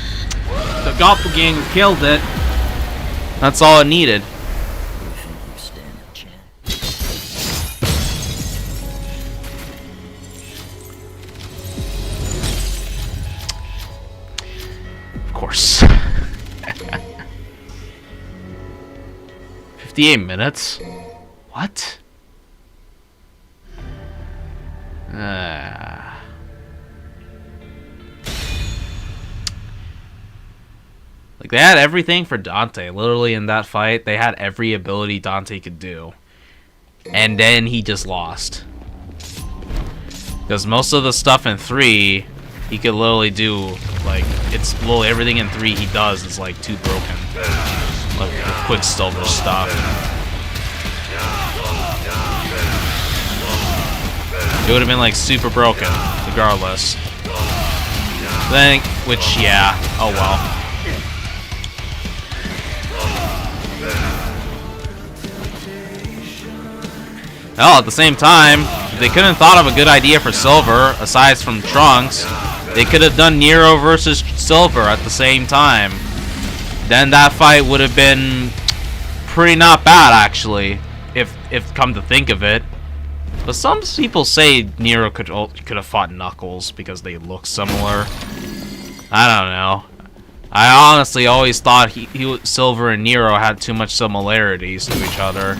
the Doppelganger killed it. That's all it needed. Of course. 58 minutes? What? Like, they had everything for Dante, literally, in that fight. They had every ability Dante could do. And then he just lost. Because most of the stuff in 3, he could literally do, like, it's literally everything in 3 he does is, like, too broken. Like, the Quicksilver stuff. It would have been, like, super broken, regardless. Then, which, yeah, oh well. Well, at the same time, if they couldn't thought of a good idea for Silver, aside from Trunks, they could have done Nero versus Silver at the same time. Then that fight would have been pretty not bad, actually, if come to think of it. But some people say Nero could have fought Knuckles because they look similar. I don't know. I honestly always thought Silver and Nero had too much similarities to each other.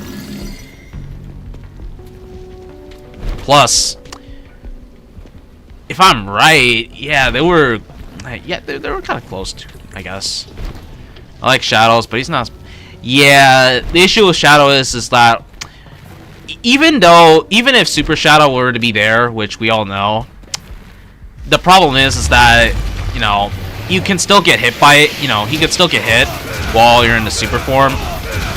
Plus, if I'm right, yeah, they were kind of close to, I guess. I like Shadows, but he's not. Yeah, the issue with Shadow is that even if Super Shadow were to be there, which we all know, the problem is that, you know, you can still get hit by it. You know, he could still get hit while you're in the super form.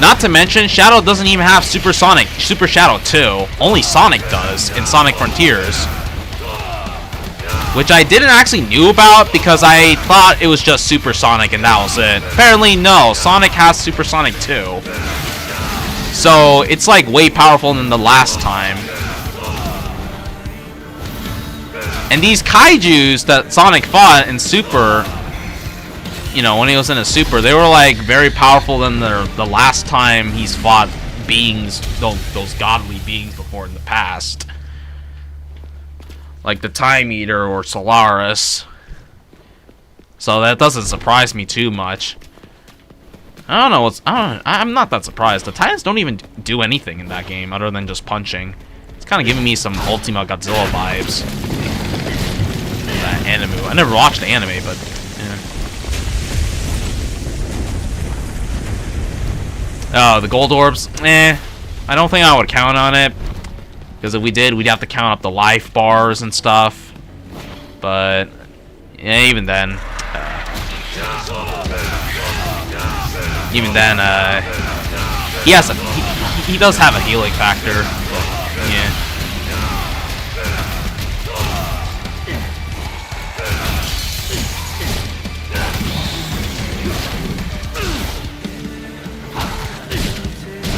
Not to mention, Shadow doesn't even have Super Shadow 2. Only Sonic does in Sonic Frontiers. Which I didn't actually knew about because I thought it was just Super Sonic and that was it. Apparently, no. Sonic has Super Sonic 2. So, it's like way powerful than the last time. And these kaijus that Sonic fought in Super, you know, when he was in a Super, they were like very powerful than the last time he's fought beings, those godly beings before in the past. Like the Time Eater or Solaris. So that doesn't surprise me too much. I don't know I'm not that surprised. The Titans don't even do anything in that game other than just punching. It's kind of giving me some Ultima Godzilla vibes. That anime. I never watched the anime, but yeah. Oh, the gold orbs? I don't think I would count on it. Because if we did, we'd have to count up the life bars and stuff. But, yeah, even then. Even then, he has he does have a healing factor. Yeah.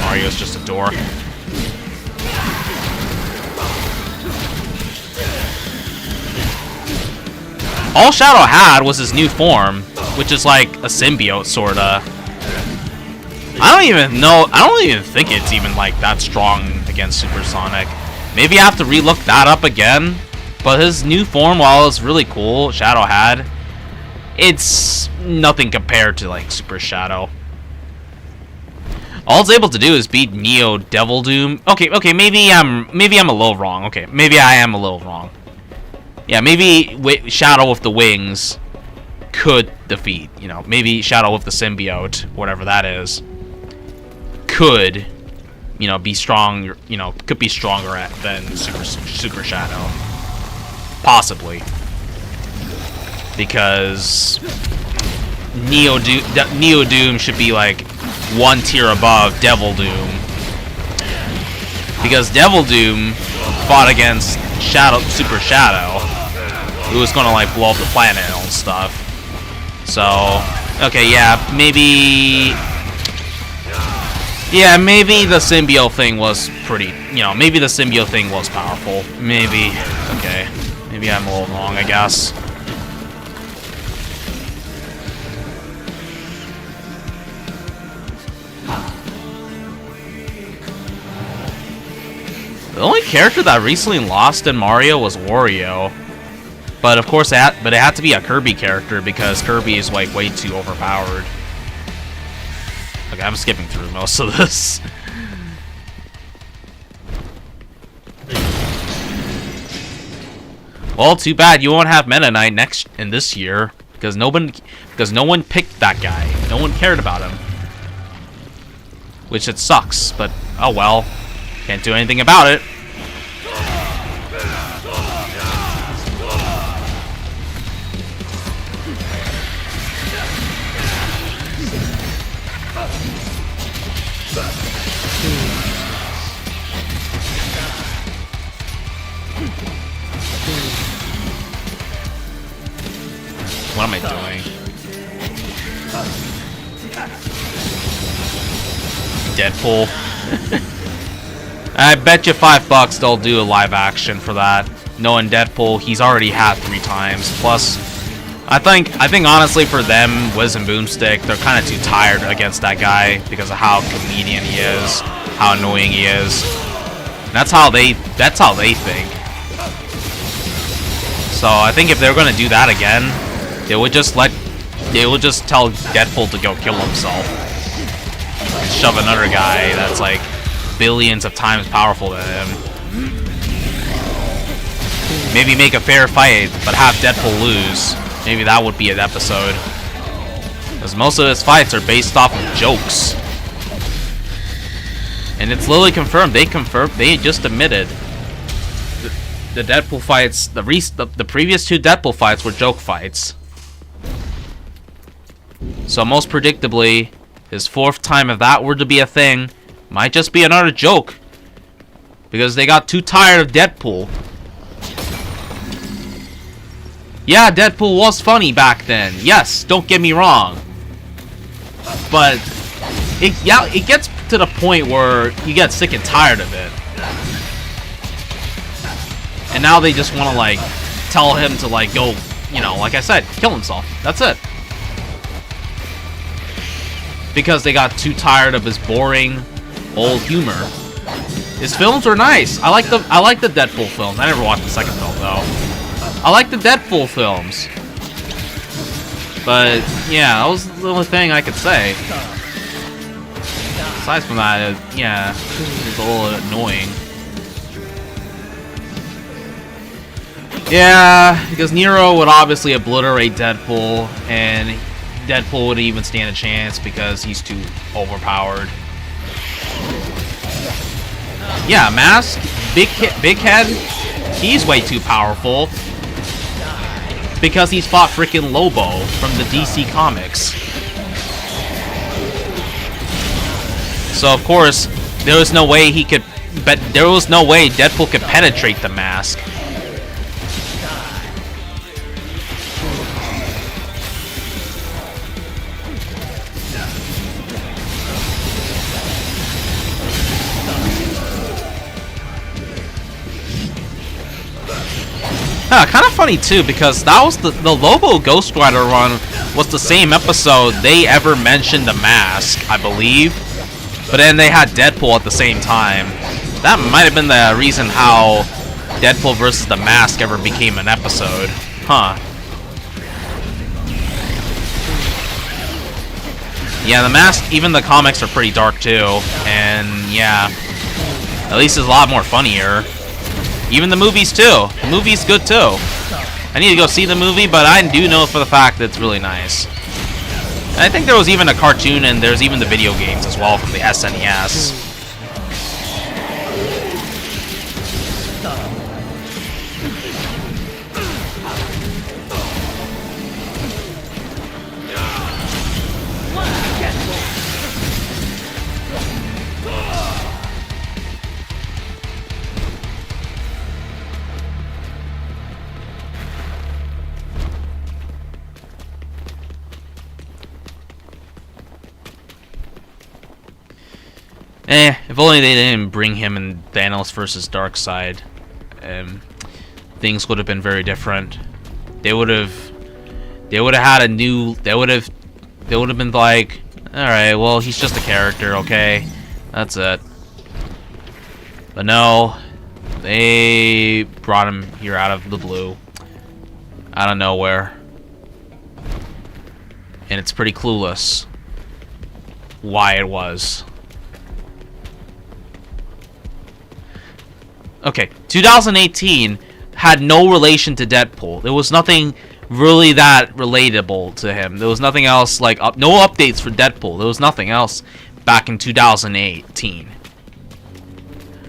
Mario's just a dork. All Shadow had was his new form, which is like a symbiote, sorta. I don't even think it's even like that strong against Supersonic. Maybe I have to relook that up again. But his new form, while it's really cool, Shadow had, it's nothing compared to like Super Shadow. All it's able to do is beat Neo Devil Doom. Okay, maybe I'm a little wrong. Okay, maybe I am a little wrong. Yeah, maybe Shadow with the wings could defeat, you know, maybe Shadow with the symbiote, whatever that is, could, you know, be strong, you know, could be stronger than Super Shadow. Possibly. Because Neo Doom should be like one tier above Devil Doom. Because Devil Doom fought against Super Shadow, who was gonna like blow up the planet and stuff. So, okay, yeah, maybe the symbiote thing was pretty, you know, maybe the symbiote thing was powerful. Maybe, okay, maybe I'm a little wrong, I guess. The only character that recently lost in Mario was Wario. But of course, it had to be a Kirby character because Kirby is like way too overpowered. Okay, I'm skipping through most of this. Well, too bad you won't have Meta Knight this year because no one picked that guy. No one cared about him. Which it sucks, but oh well. Can't do anything about it. What am I doing? Deadpool. I bet you $5 they'll do a live action for that. Knowing Deadpool, he's already had 3 times. Plus, I think honestly for them, Wiz and Boomstick, they're kind of too tired against that guy because of how comedian he is, how annoying he is. That's how they think. So I think if they're gonna do that again, they would just tell Deadpool to go kill himself. And shove another guy that's like billions of times powerful than him. Maybe make a fair fight, but have Deadpool lose. Maybe that would be an episode. Because most of his fights are based off of jokes. And it's literally confirmed. They just admitted the Deadpool fights, the previous 2 Deadpool fights were joke fights. So most predictably, his 4th time, if that were to be a thing, might just be another joke. Because they got too tired of Deadpool. Yeah, Deadpool was funny back then. Yes, don't get me wrong. But it gets to the point where you get sick and tired of it. And now they just want to like tell him to like go, you know, like I said, kill himself. That's it. Because they got too tired of his boring old humor. His films were nice. I like the Deadpool films. I never watched the second film though. I like the Deadpool films. But yeah, that was the only thing I could say. Aside from that, yeah, it's a little annoying. Yeah, because Nero would obviously obliterate Deadpool, and Deadpool wouldn't even stand a chance because he's too overpowered. Yeah, Mask, Big Head, he's way too powerful because he's fought freaking Lobo from the DC Comics. So of course, there was no way he could. But there was no way Deadpool could penetrate the mask. Kind of funny too, because that was the Lobo Ghost Rider run was the same episode they ever mentioned the mask, I believe. But then they had Deadpool at the same time. That might have been the reason how Deadpool versus the Mask ever became an episode. Huh. Yeah, the Mask, even the comics are pretty dark too. And yeah, at least it's a lot more funnier. Even the movies too. The movie's good too. I need to go see the movie, but I do know for the fact that it's really nice. And I think there was even a cartoon, and there's even the video games as well from the SNES. If only they didn't bring him in Thanos versus Darkseid, things would have been very different. They would have had a new. They would have been like, all right, well, he's just a character, okay, that's it. But no, they brought him here out of the blue, out of nowhere, and it's pretty clueless why it was. Okay, 2018 had no relation to Deadpool. There was nothing really that relatable to him. There was nothing else, like, no updates for Deadpool. There was nothing else back in 2018.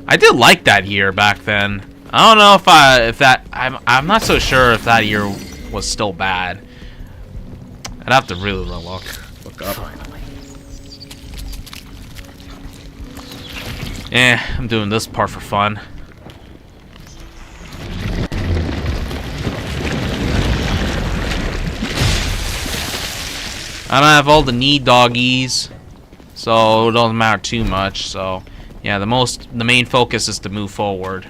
I did like that year back then. I don't know I'm not so sure if that year was still bad. I'd have to really look up. I'm doing this part for fun. I don't have all the need doggies, so it doesn't matter too much. So, yeah, the main focus is to move forward.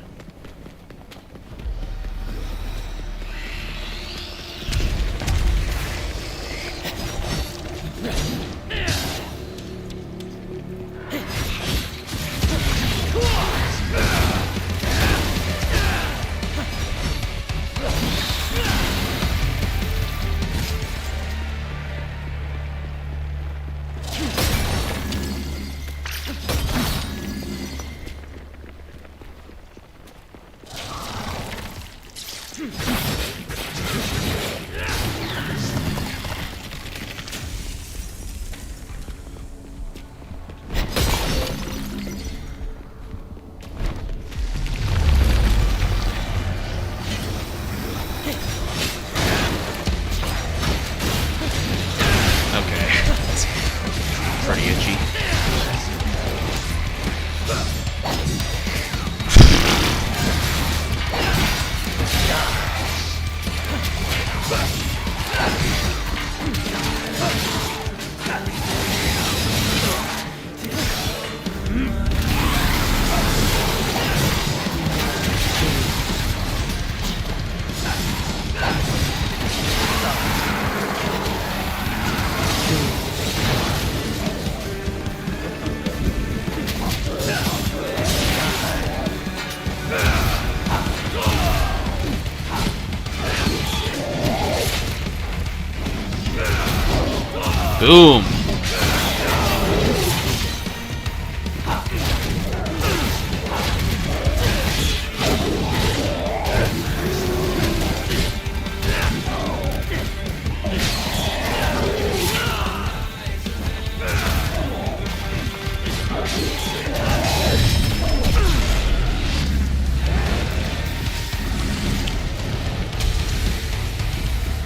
Boom.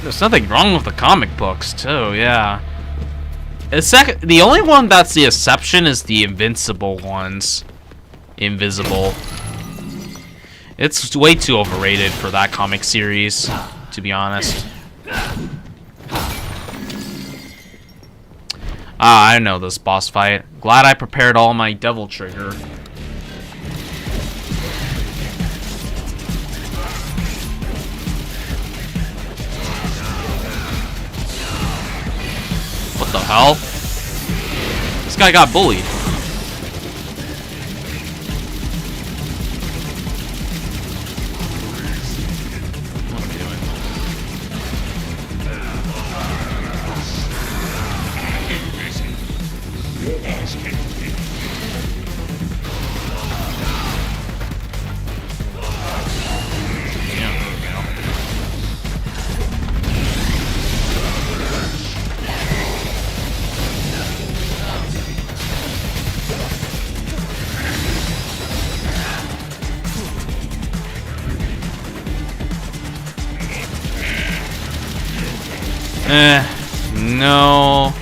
There's nothing wrong with the comic books, too, yeah. The only one that's the exception is the invincible ones. Invisible. It's way too overrated for that comic series, to be honest. I know this boss fight. Glad I prepared all my devil trigger. What the hell? This guy got bullied. What am I doing? Yeah, there we go. No.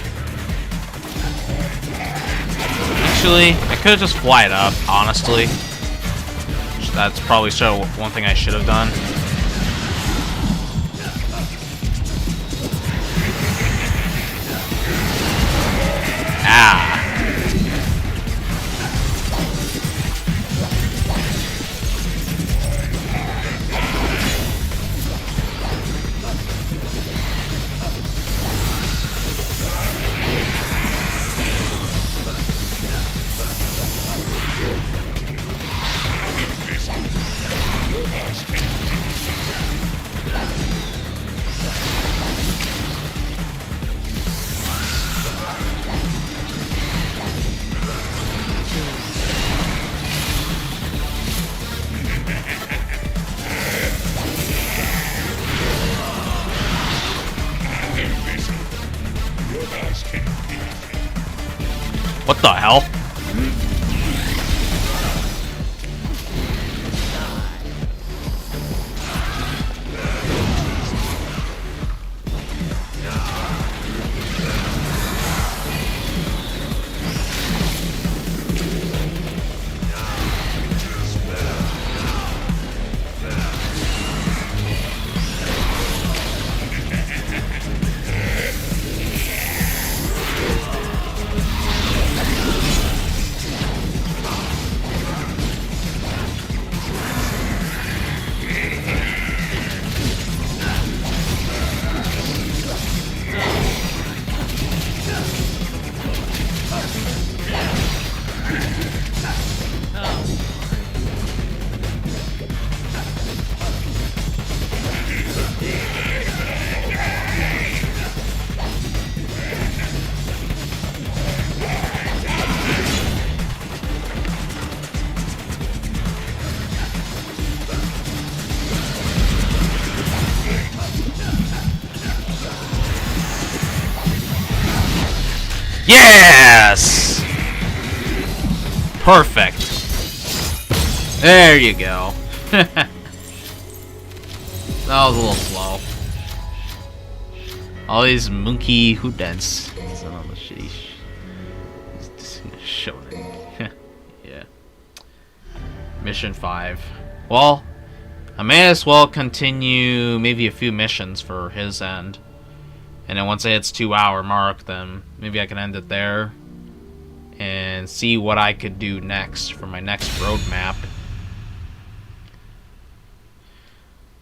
Actually, I could have just fly it up, honestly. That's probably one thing I should have done. Ah. What the hell? Yes! Perfect. There you go. That was a little slow. All these monkey houdens. It's on the shitty shonen. Yeah. Mission 5. Well, I may as well continue maybe a few missions for his end. And then once it hits 2-hour mark, then maybe I can end it there and see what I could do next for my next roadmap.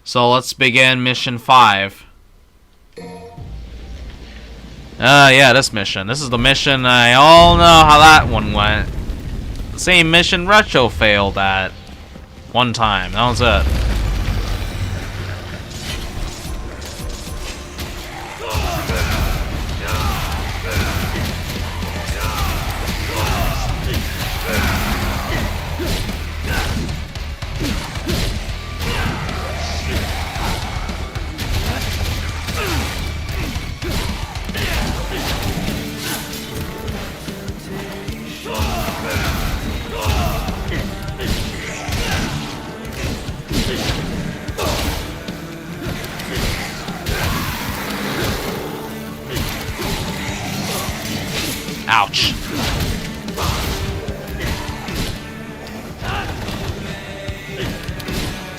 So let's begin mission 5. Yeah, this mission. This is the mission I all know how that one went. The same mission Retro failed at one time. That was it.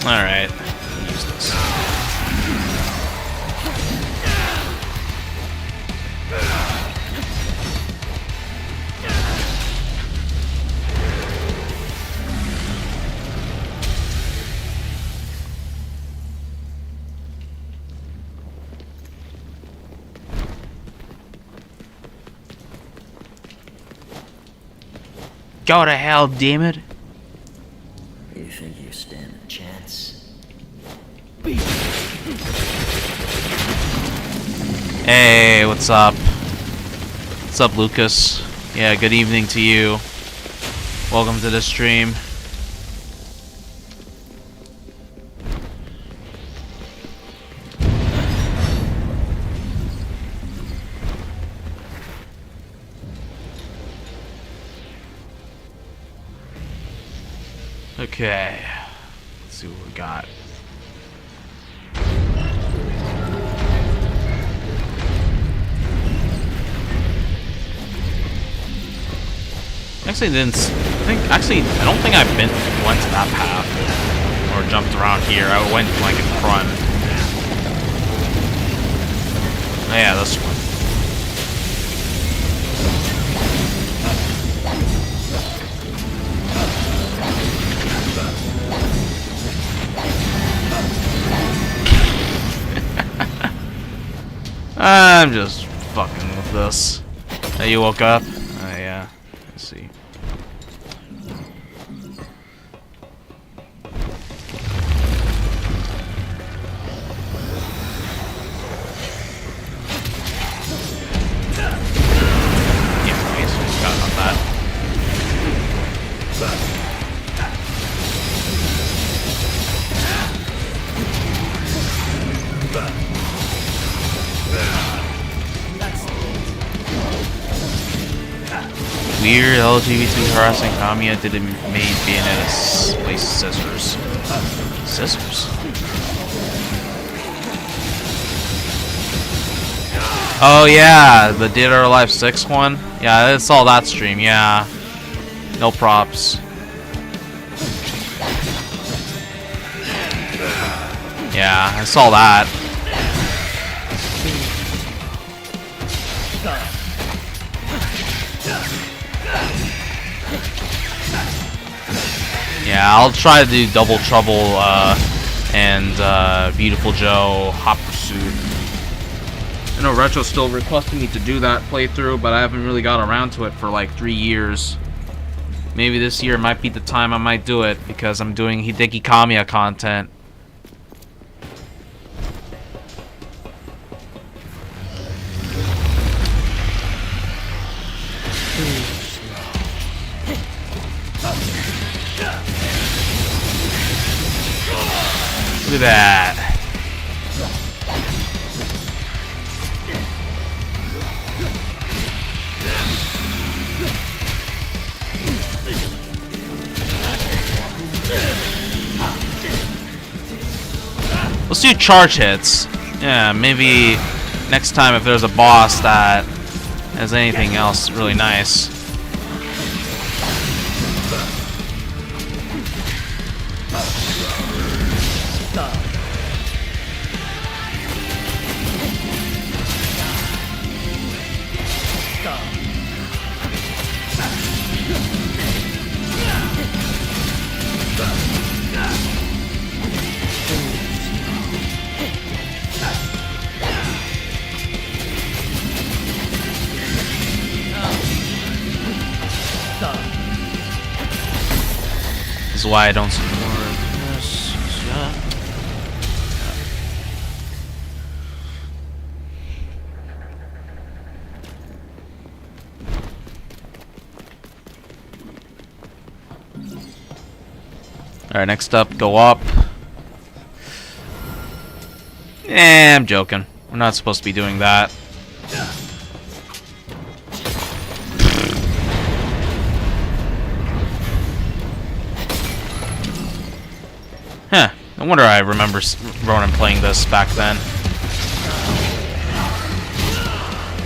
Alright. Use this. Go to hell, damn it. You think you stand a chance? Hey, what's up? What's up, Lucas? Yeah, good evening to you. Welcome to the stream. Okay, let's see what we got. Actually, I don't think I've went to that path or jumped around here. I went like in front. Oh, yeah, this one. I'm just fucking with this. Hey, you woke up? Oh, yeah. Let's see. Yeah, nice. Forgot about that. Weird LGBT harassing Kamiya didn't made Bayonetta place scissors. Scissors? Oh yeah, the Dead or Alive 6 one? Yeah, I saw that stream, yeah. No props. Yeah, I saw that. Yeah, I'll try to do Double Trouble and Beautiful Joe Hot Pursuit. I know Retro's still requesting me to do that playthrough, but I haven't really got around to it for like 3 years. Maybe this year might be the time I might do it, because I'm doing Hideki Kamiya content. Look at that. Let's do charge hits. Yeah, maybe next time if there's a boss that has anything else really nice. This is why I don't support this. Alright, next up, go up. I'm joking. We're not supposed to be doing that. Huh. No wonder I remember Ronan playing this back then.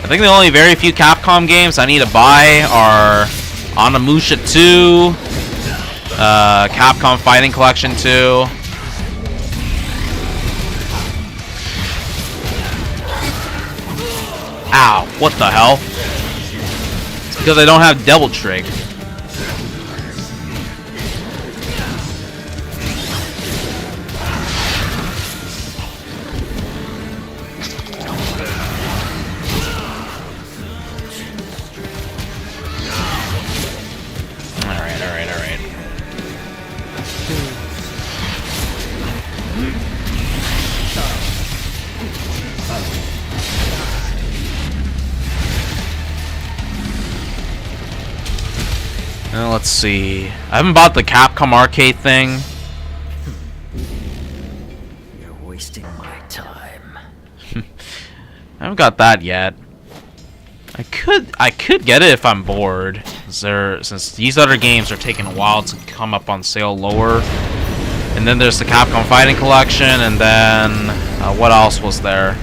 I think the only very few Capcom games I need to buy are Onimusha 2, Capcom Fighting Collection 2, Ow, what the hell? It's because I don't have Devil Trig. Alright. Let's see. I haven't bought the Capcom arcade thing. You're wasting my time. I haven't got that yet. I could get it if I'm bored. Since these other games are taking a while to come up on sale lower. And then there's the Capcom Fighting Collection, and then what else was there?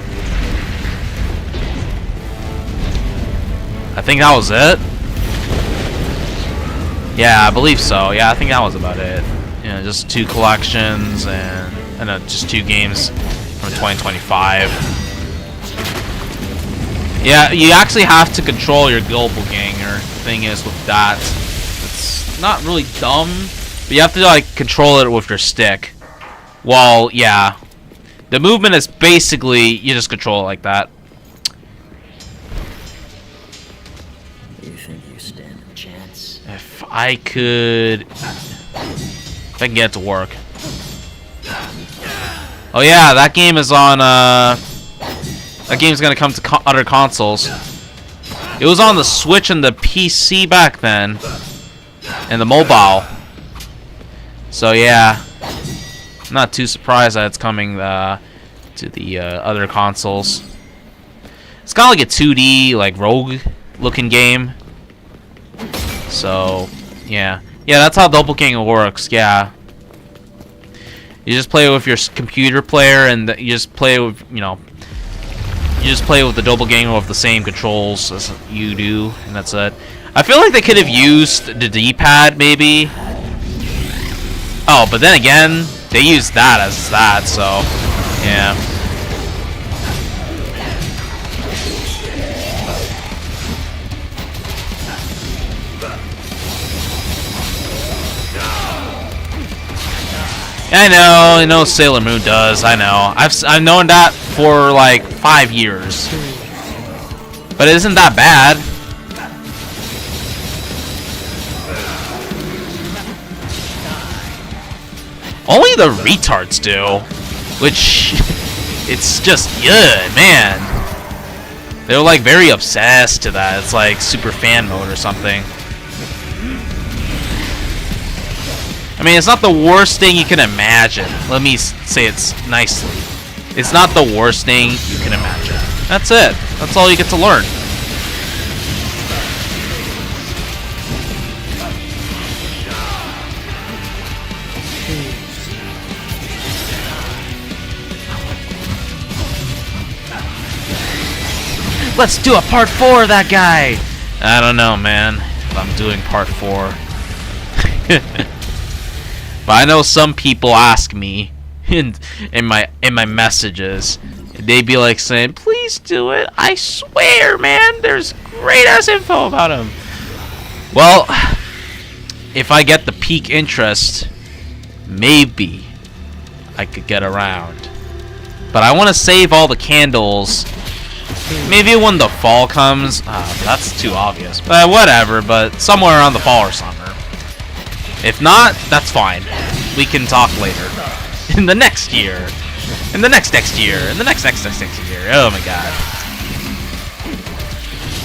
I think that was it. Yeah, I believe so. Yeah, I think that was about it. You know, just 2 collections and just 2 games from 2025. Yeah, you actually have to control your doppelganger. Thing is with that, it's not really dumb, but you have to like control it with your stick. Well, yeah, the movement is basically you just control it like that. You think you stand a chance? If I can get it to work. Oh yeah, that game is on. That game's gonna come to other consoles. It was on the Switch and the PC back then, and the mobile. So yeah, I'm not too surprised that it's coming to the other consoles. It's kind of like a 2D, like rogue-looking game. So yeah, that's how Doppelganger works. Yeah, you just play with your computer player, and you just play with You just play with the doppelganger with the same controls as you do, and that's it. I feel like they could have used the D-pad, maybe. Oh, but then again, they used that as that, so yeah. I know Sailor Moon does. I know. I've known that for like 5 years, but it isn't that bad. Only the retards do, which it's just man. They're like very obsessed to that. It's like super fan mode or something. I mean, it's not the worst thing you can imagine. Let me say it nicely. It's not the worst thing you can imagine. That's it. That's all you get to learn. Let's do a part 4 of that guy. I don't know, man, if I'm doing part 4. But I know some people ask me in my messages. They'd be like saying, "Please do it. I swear, man, there's great ass info about him." Well, if I get the peak interest, maybe I could get around. But I want to save all the candles. Maybe when the fall comes. That's too obvious. But whatever. But somewhere around the fall or summer. If not, that's fine. We can talk later. In the next year. In the next year. In the next year. Oh my god.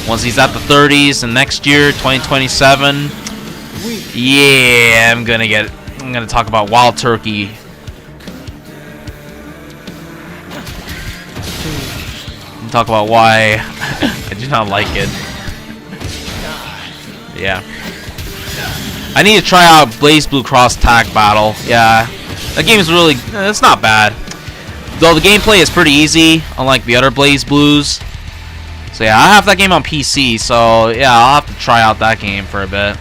Once he's at the 30s and next year, 2027. Yeah, I'm gonna talk about Wild Turkey. And talk about why I do not like it. Yeah. I need to try out Blaze Blue Cross Tag Battle. Yeah, that game is really, it's not bad. Though the gameplay is pretty easy, unlike the other Blaze Blues. So yeah, I have that game on PC, so yeah, I'll have to try out that game for a bit.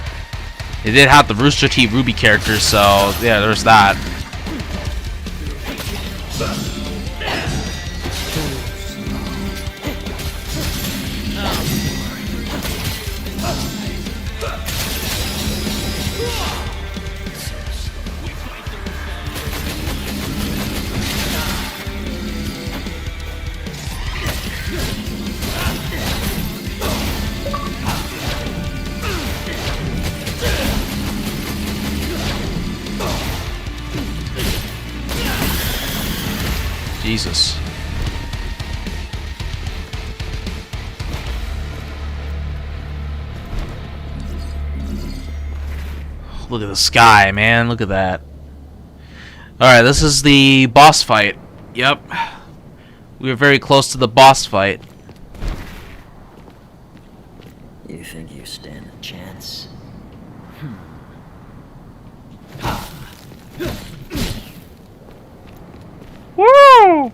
It did have the Rooster Teeth Ruby characters, so yeah, there's that. Jesus. Look at the sky, man. Look at that. Alright, this is the boss fight. Yep. We are very close to the boss fight. You think you stand a chance? Woo!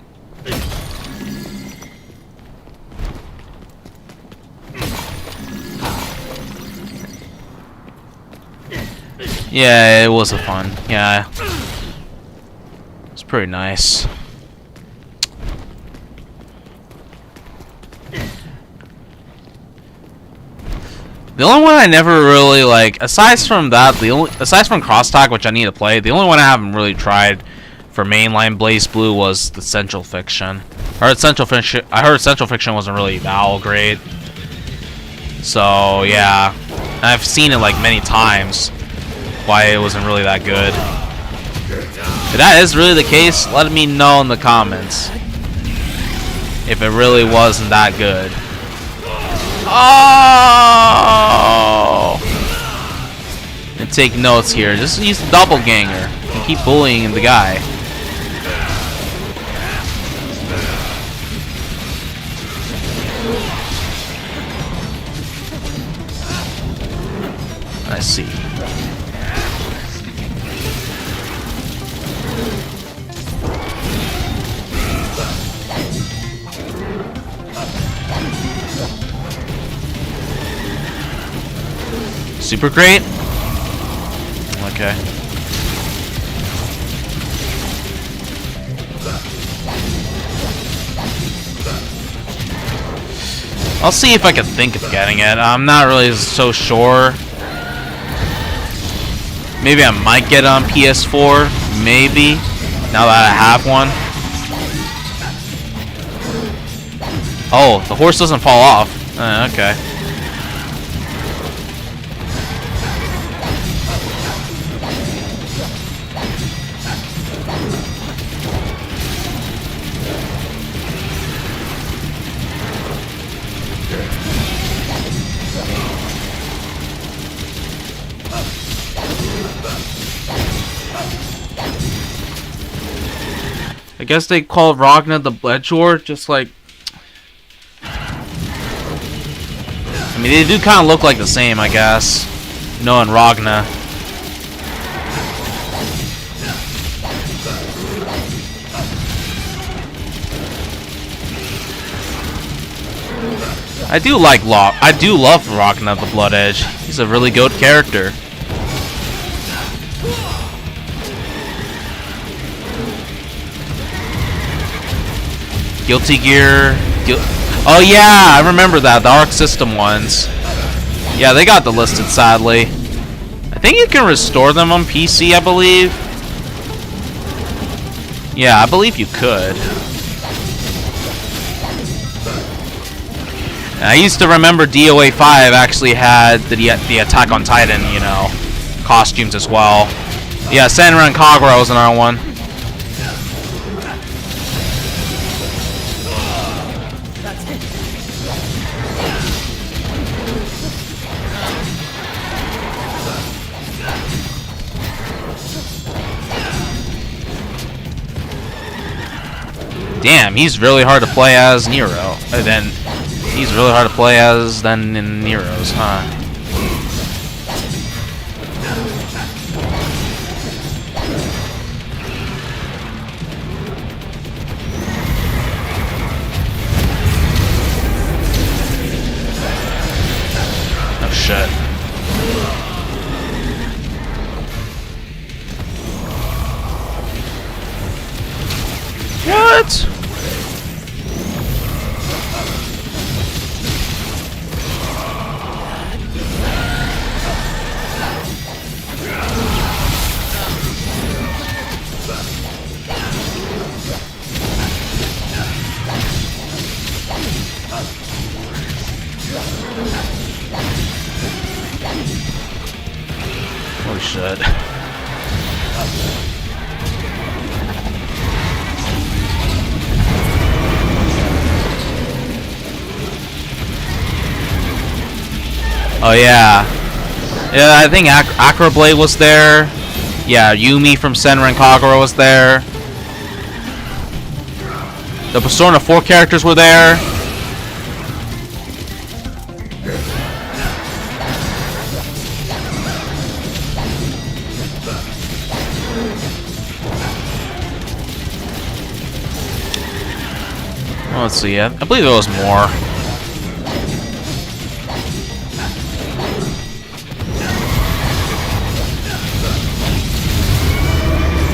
Yeah, it was a fun. Yeah. It's pretty nice. The only one I never really like, aside from that, aside from Crosstalk, which I need to play, the only one I haven't really tried for mainline Blaze Blue was the Central Fiction. I heard Central Fiction wasn't really that great. So yeah, and I've seen it like many times. Why it wasn't really that good. If that is really the case, let me know in the comments. If it really wasn't that good. Oh! And take notes here. Just use the doppelganger and keep bullying the guy. I see. Super great? Okay. I'll see if I can think of getting it. I'm not really so sure. Maybe I might get it on PS4. Maybe. Now that I have one. Oh, the horse doesn't fall off. Okay. I guess they call Ragna the Bledgor, just like... I mean, they do kind of look like the same, I guess. Noah and Ragna. I do love Ragna the Blood Edge. He's a really good character. Guilty Gear. Oh yeah, I remember that. The Arc System ones. Yeah, they got delisted, sadly. I think you can restore them on PC, I believe. Yeah, I believe you could. And I used to remember DOA 5 actually had the Attack on Titan, you know, costumes as well. Yeah, Senran Kagura was another one. Damn, he's really hard to play as Nero. He's really hard to play as than in Nero's, huh? Oh shit. What? Holy shit. yeah. Yeah, I think Acroblade was there. Yeah, Yumi from Senran Kagura was there. The Persona 4 characters were there. Oh, let's see. I believe there was more.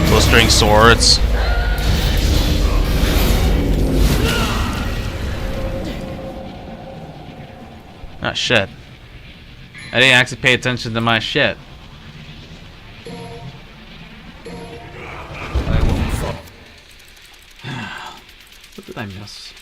Blistering swords. Ah, shit. I didn't actually pay attention to my shit. What did I miss?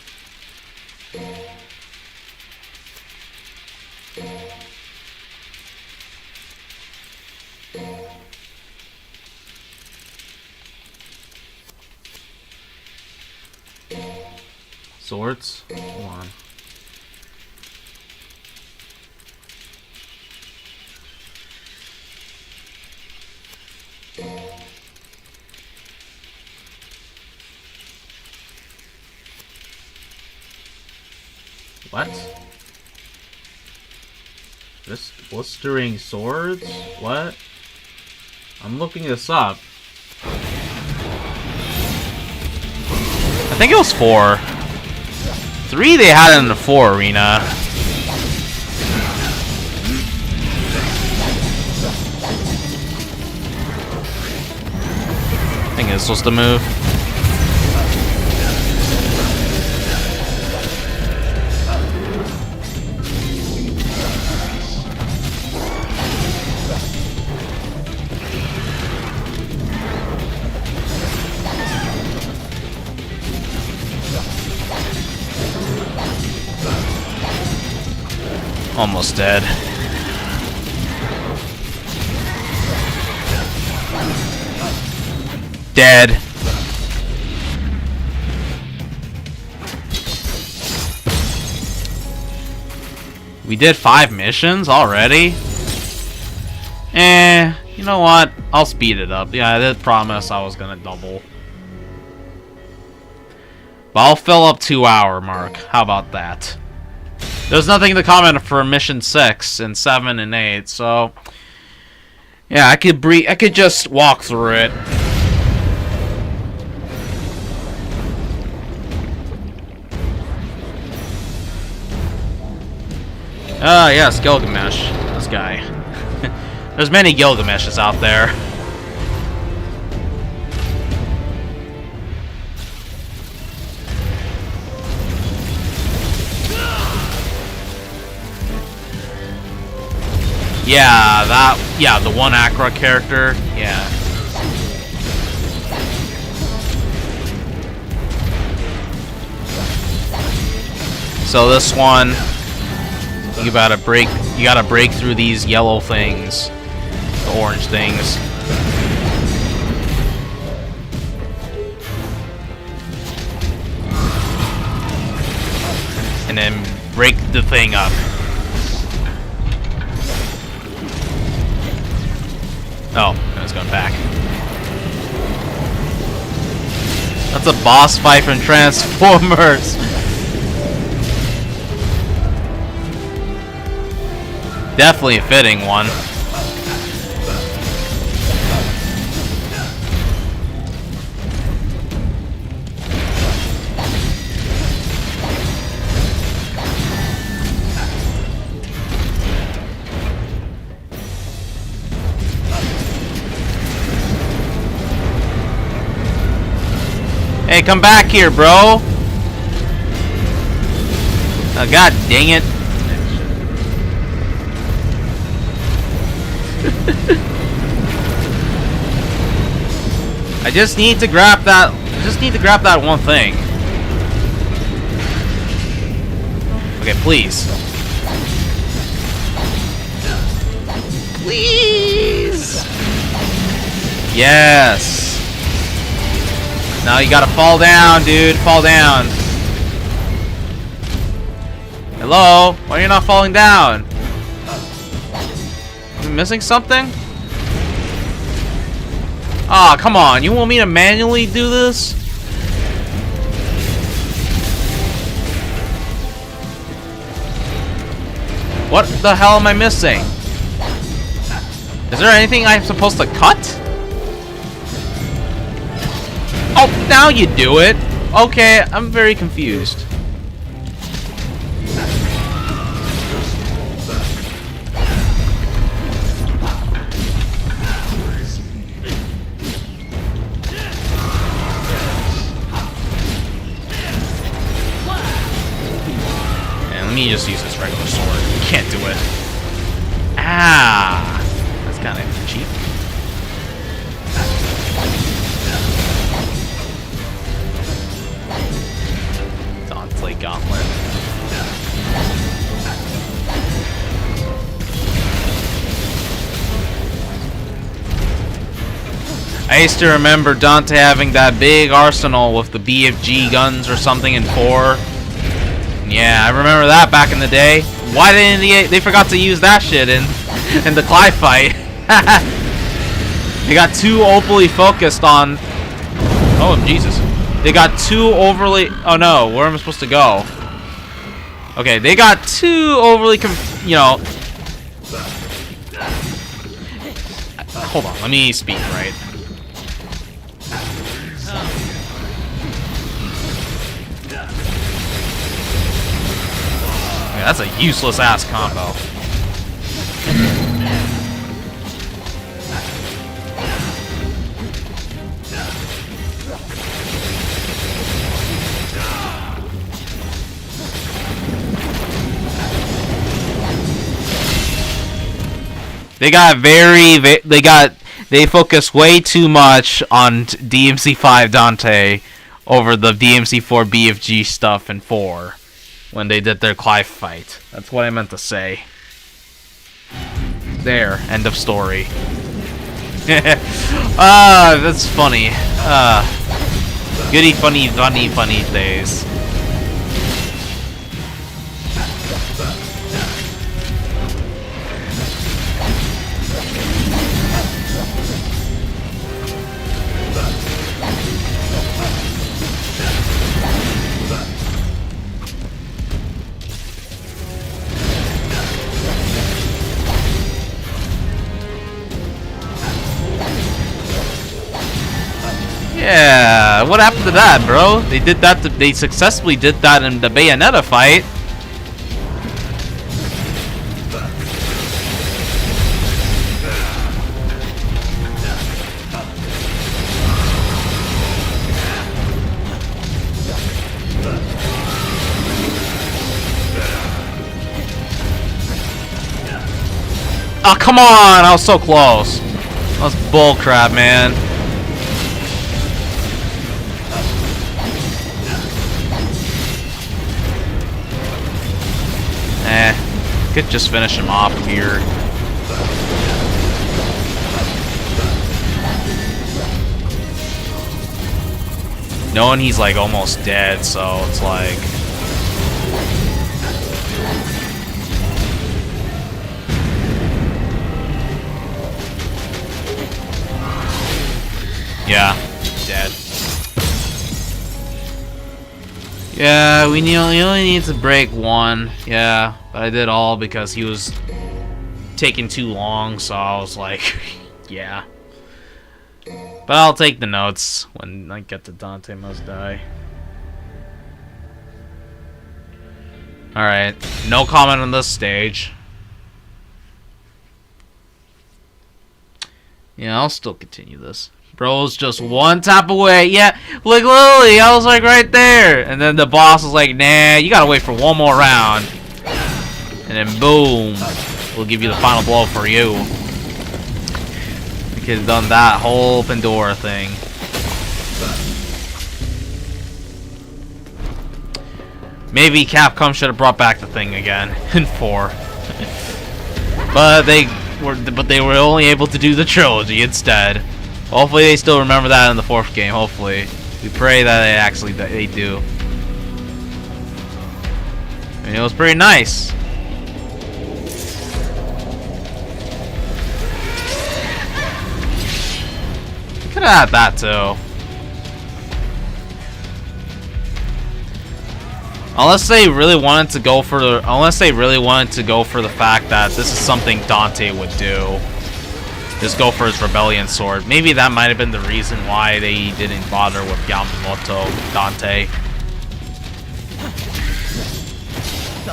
Swords? Hold on. What? This blistering swords? What? I'm looking this up. I think it was 4. 3 they had it in the 4 arena. I think this was the move. Almost dead. Dead. We did 5 missions already? You know what? I'll speed it up. Yeah, I did promise I was gonna double. But I'll fill up 2-hour mark. How about that? There's nothing to comment for mission 6 and 7 and 8, so yeah, I could just walk through it. Yes, Gilgamesh. This guy. There's many Gilgameshes out there. Yeah, the one Acra character. Yeah. So this one, you gotta break through these yellow things, the orange things. And then break the thing up. Oh, I was going back. That's a boss fight from Transformers. Definitely a fitting one. Hey, come back here, bro. Oh, God dang it. I just need to grab that. One thing. Okay, please. Please. Yes. Now you gotta fall down, dude. Fall down. Hello? Why are you not falling down? missing something? Ah, come on. You want me to manually do this? What the hell am I missing? Is there anything I'm supposed to cut? Oh, now you do it. Okay, I'm very confused. Let me just use this regular sword. Can't do it. Ah, that's kind of cheap. Dante Gauntlet. I used to remember Dante having that big arsenal with the BFG guns or something in 4. Yeah, I remember that back in the day. Why didn't they forgot to use that shit in the Clive fight? They got too overly focused on. Oh Jesus! They got too overly. Oh no, where am I supposed to go? Okay, they got too overly. You know. Hold on, let me speak right. Yeah, that's a useless ass combo. They focus way too much on DMC5 Dante over the DMC4 BFG stuff in 4 when they did their Clive fight. That's what I meant to say. There, end of story. That's funny. Goody funny days. Yeah, what happened to that, bro? They did that. They successfully did that in the Bayonetta fight. Oh, come on! I was so close. That was bullcrap, man. Could just finish him off here. Knowing he's like almost dead, so it's like... Yeah, dead. Yeah, he only needs to break one. Yeah, but I did all because he was taking too long, so I was like, yeah. But I'll take the notes when I get to Dante Must Die. Alright, no comment on this stage. Yeah, I'll still continue this. Bro's just one tap away. Yeah, like literally, I was like right there. And then the boss was like, nah, you gotta wait for one more round. And then boom, we'll give you the final blow for you. The kid's done that whole Pandora thing. Maybe Capcom should have brought back the thing again in 4. But they were only able to do the trilogy instead. Hopefully they still remember that in the 4th game, hopefully. We pray that they do. And it was pretty nice. could have had that too. Unless they really wanted to go for the fact that this is something Dante would do. Just go for his rebellion sword. Maybe that might have been the reason why they didn't bother with Yamamoto Dante.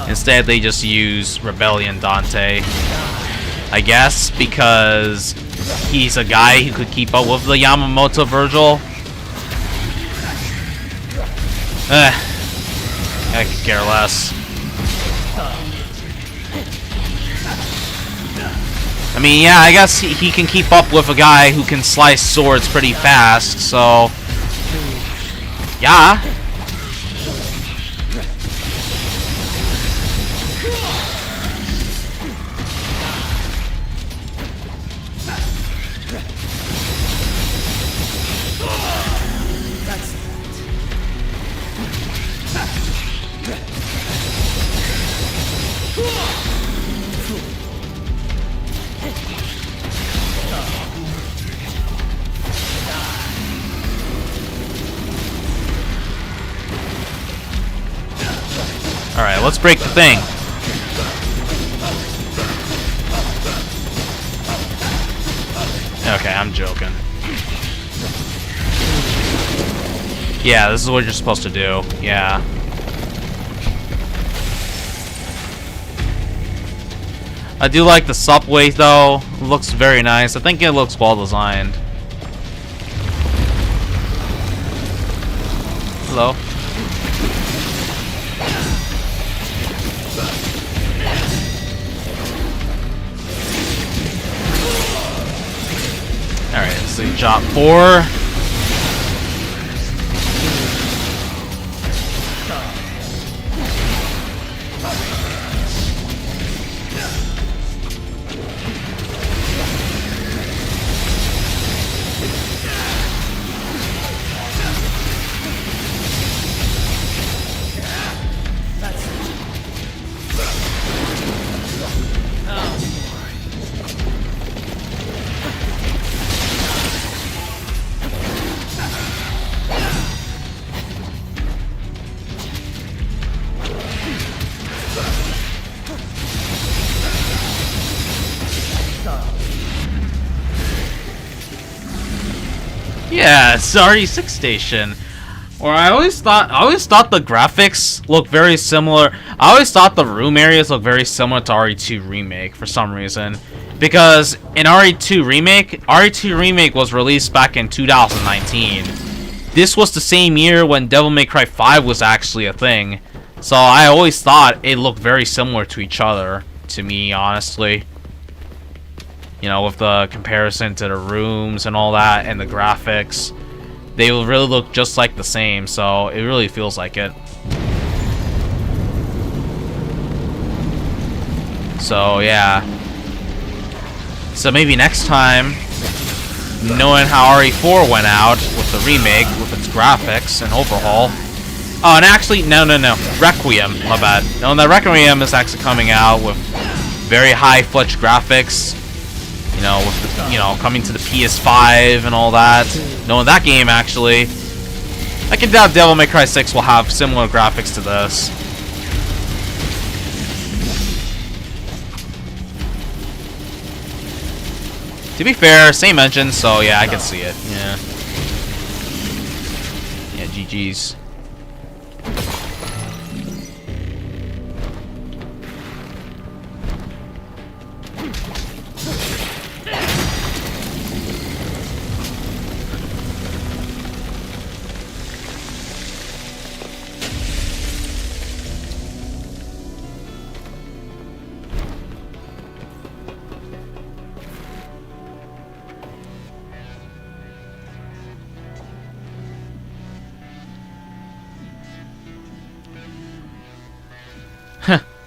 Instead, they just use Rebellion Dante. I guess because he's a guy who could keep up with the Yamamoto Vergil. I could care less. I mean, yeah, I guess he can keep up with a guy who can slice swords pretty fast, so... yeah. Alright, let's break the thing. Okay, I'm joking. Yeah, this is what you're supposed to do. Yeah. I do like the subway though. It looks very nice. I think it looks well designed. Hello. Alright, so you drop 4. Yeah, it's the RE6 station. Or I always thought the graphics look very similar. I always thought the room areas look very similar to RE2 Remake for some reason. Because in RE2 Remake was released back in 2019. This was the same year when Devil May Cry 5 was actually a thing. So I always thought it looked very similar to each other, to me, honestly. You know, with the comparison to the rooms and all that, and the graphics. They will really look just like the same, so it really feels like it. So, yeah. So maybe next time, knowing how RE4 went out with the remake, with its graphics and overhaul. Oh, and actually, no. Requiem, my bad. No, the Requiem is actually coming out with very high-fletched graphics. You know, with the, coming to the PS5 and all that. Knowing that game, actually, I can doubt Devil May Cry 6 will have similar graphics to this. To be fair, same engine, so yeah, I can see it. Yeah. Yeah, GG's.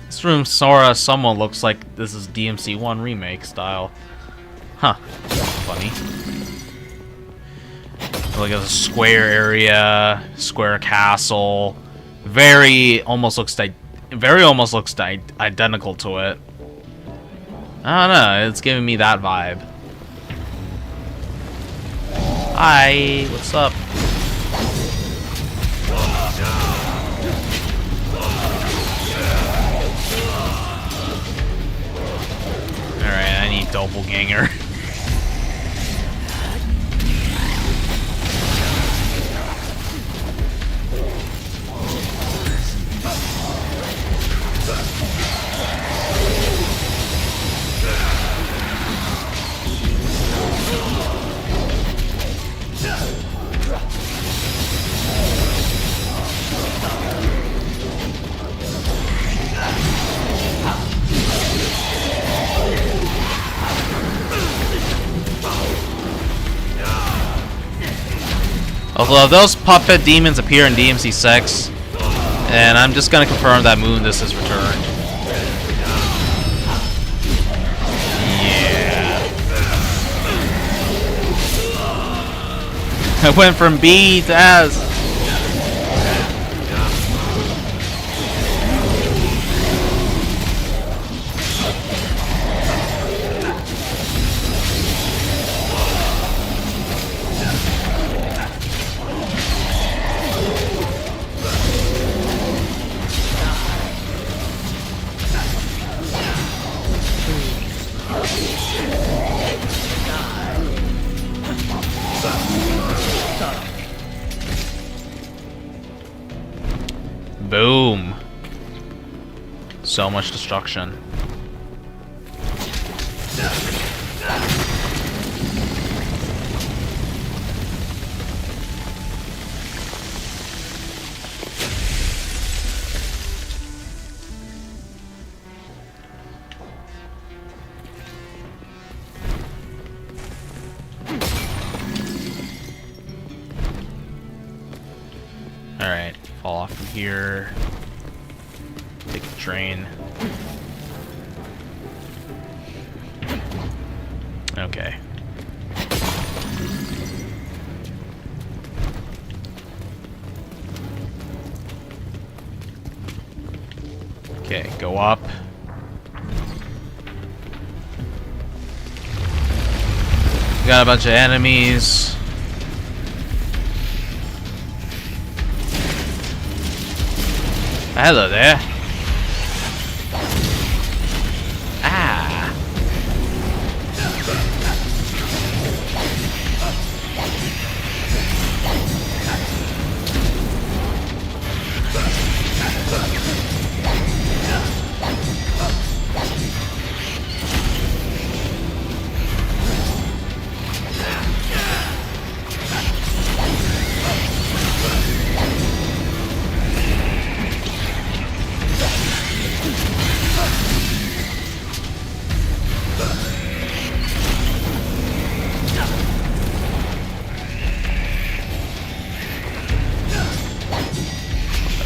This room Sora somewhat looks like this is DMC1 remake style. Huh. Funny. Look at the square area, square castle. Very almost looks identical to it. I don't know, it's giving me that vibe. Hi, what's up? Alright, I need doppelganger. Although those puppet demons appear in DMC 6, and I'm just gonna confirm that Moondus is returned. Yeah. I went from B to S. Boom. So much destruction. Alright, fall off from here. Take the train. Okay. Okay, go up. Got a bunch of enemies. Hello there. Ah.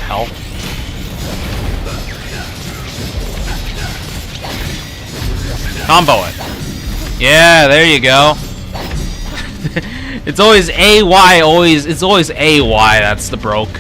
Hell. Combo it. Yeah, there you go. It's always AY, it's always AY, that's the broke.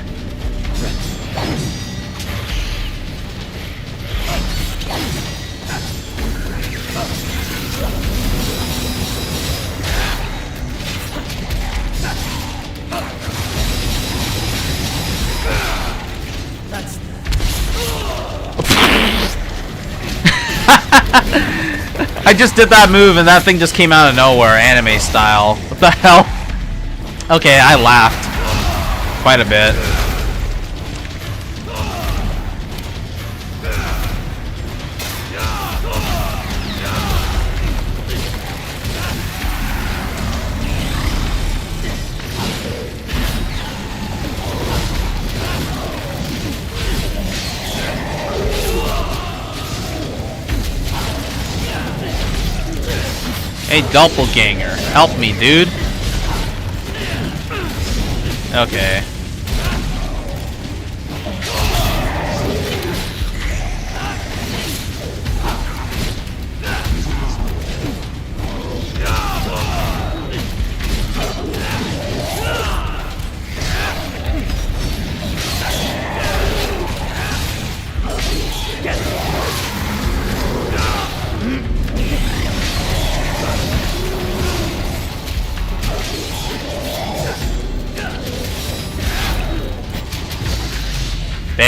I just did that move and that thing just came out of nowhere, anime style. What the hell? Okay, I laughed quite a bit. Hey, doppelganger, help me, dude. Okay.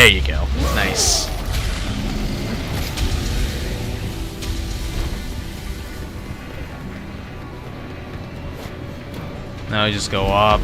There you go. Nice. Now we just go up.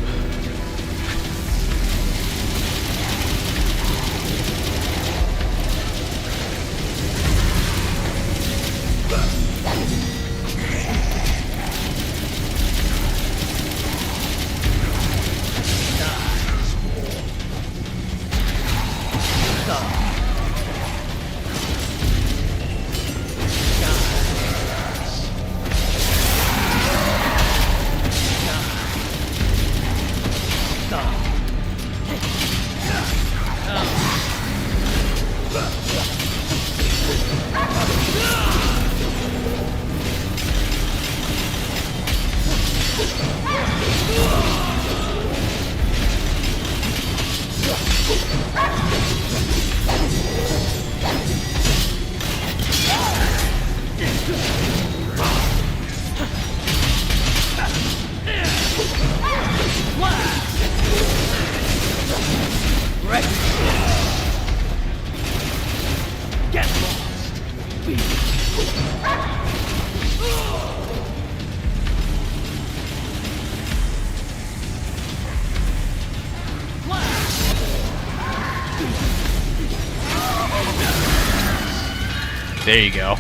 There you go.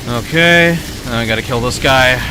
Okay, now I gotta kill this guy.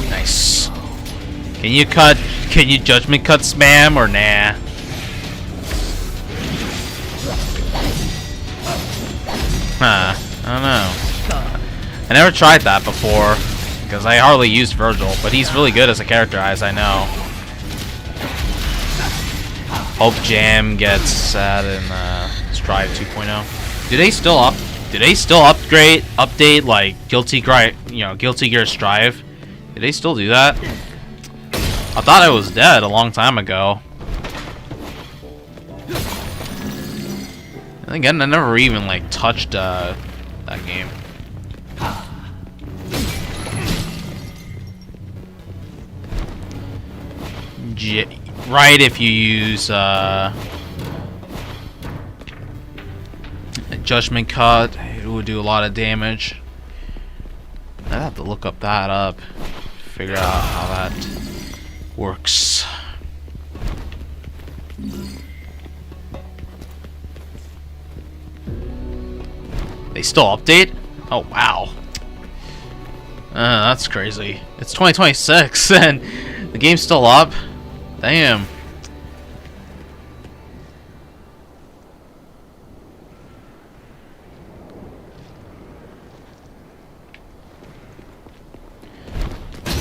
Nice. Can you judgment cut spam or nah? Huh, I don't know. I never tried that before, because I hardly used Vergil, but he's really good as a character, as I know. Hope Jam gets that in Strive 2.0. Do they still update like Guilty Gear Strive? Did they still do that? I thought it was dead a long time ago. And again, I never even like touched that game. Right, if you use Judgment Cut, it would do a lot of damage. I'd have to look that up, figure out how that works. They still update? Oh wow. That's crazy. It's 2026 and the game's still up? Damn.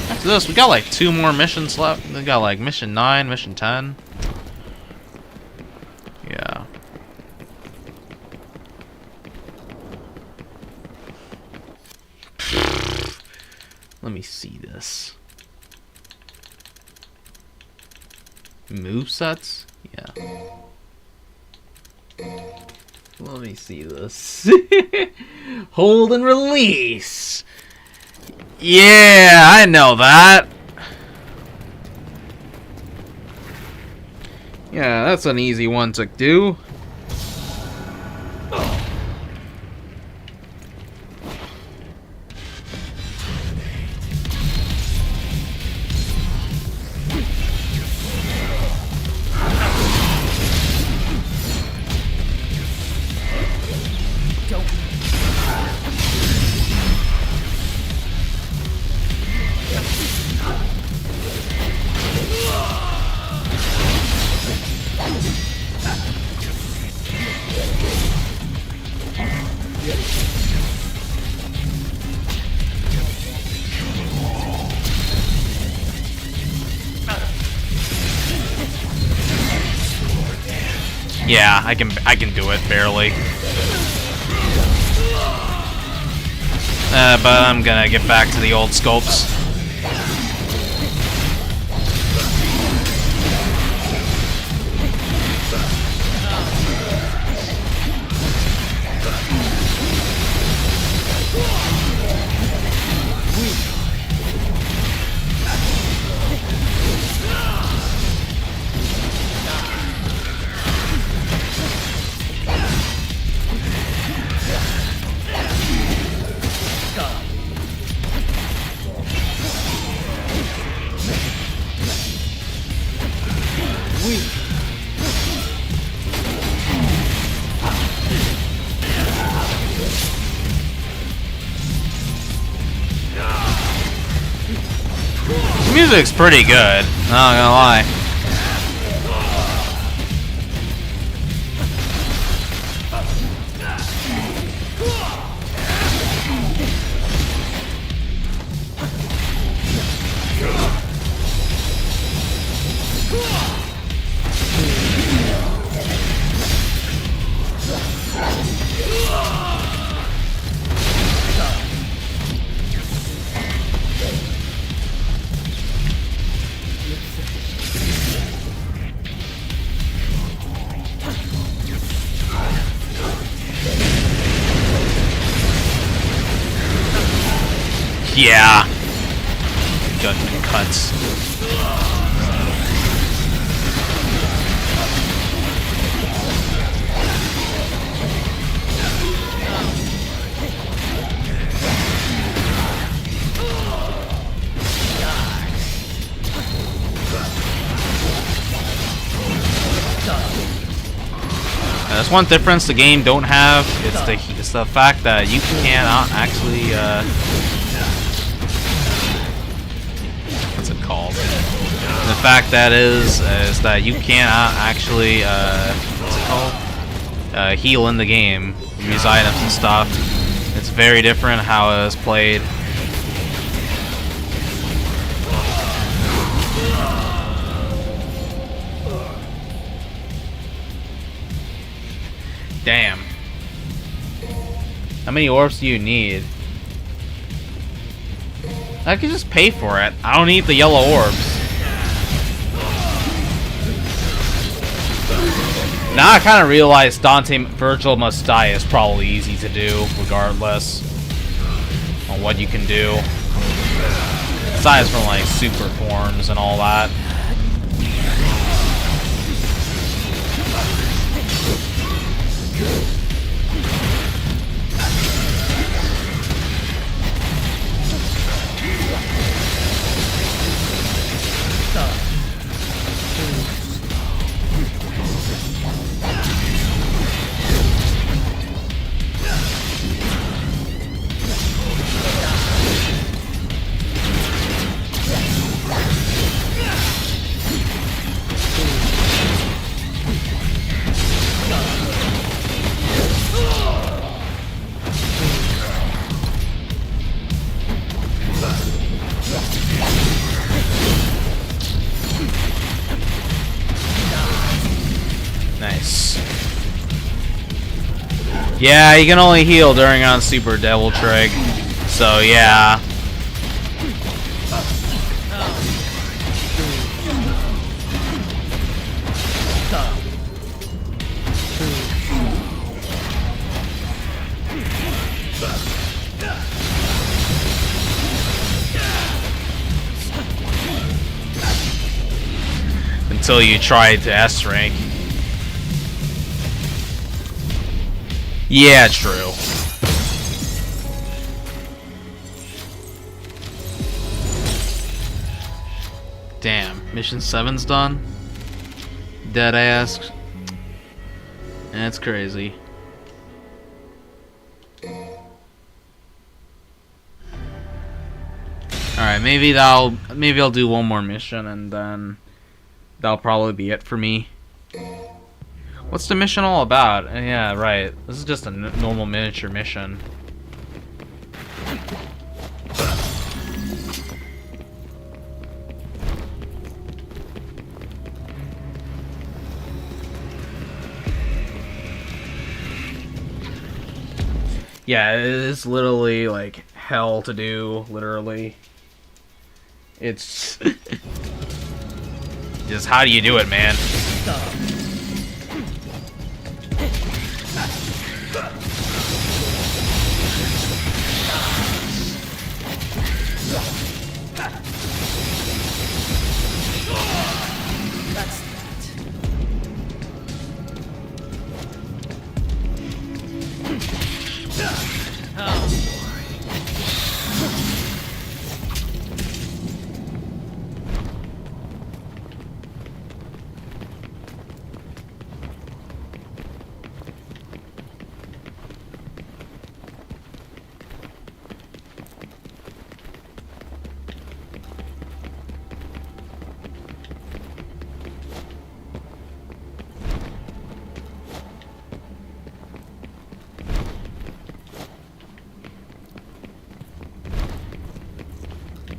After this, we got like 2 more missions left. We got like mission 9, mission 10. Yeah. Let me see this. Move sets? Yeah. Let me see this. Hold and release. Yeah, I know that. Yeah, that's an easy one to do. Yeah, I can do it barely. But I'm gonna get back to the old scopes. The music's pretty good, not gonna lie. Yeah. Judgment cuts. There's one difference the game don't have. It's the fact that you cannot actually what's it called? The fact that is that you cannot actually what's it called? Heal in the game. Use items and stuff. It's very different how it is played. Damn. How many orbs do you need? I could just pay for it. I don't need the yellow orbs. Now I kind of realize Vergil must die is probably easy to do, regardless on what you can do. Aside from like super forms and all that. Nice. Yeah, you can only heal during on Super Devil Trig. So yeah. until you try to S rank. Yeah, true. Damn, mission 7's done? Dead ass. That's crazy. Alright, maybe I'll do one more mission and then that'll probably be it for me. What's the mission all about? Yeah, right. This is just a normal miniature mission. Yeah, it is literally like hell to do, literally. It's just how do you do it, man?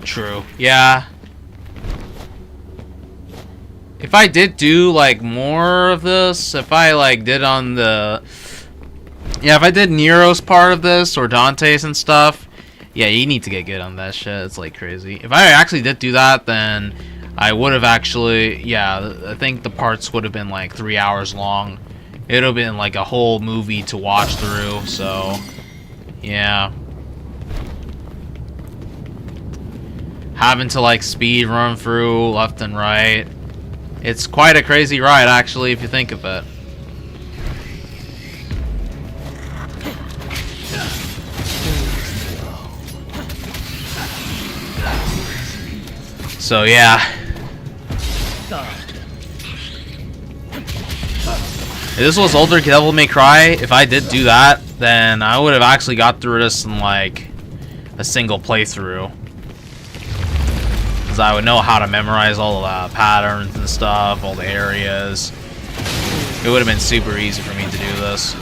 True. Yeah. If I did do like more of this, if I like did on the if I did Nero's part of this or Dante's and stuff, yeah, you need to get good on that shit. It's like crazy. If I actually did do that, then I would have actually, yeah, I think the parts would have been like 3 hours long. It would have been like a whole movie to watch through, so yeah. Having to like speed run through left and right. It's quite a crazy ride actually if you think of it. So yeah. If this was older Devil May Cry, if I did do that, then I would have actually got through this in like a single playthrough. Because I would know how to memorize all the patterns and stuff, all the areas. It would have been super easy for me to do this.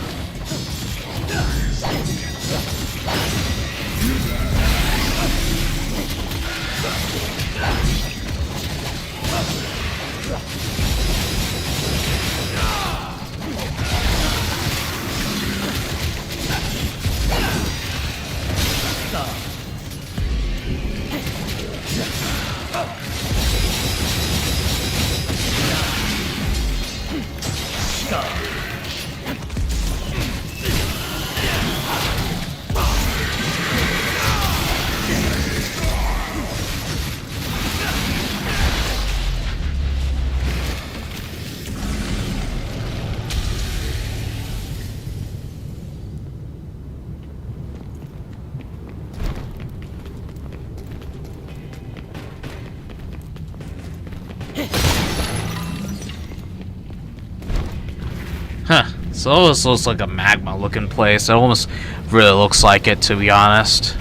Huh. So this looks like a magma looking place. It almost really looks like it, to be honest.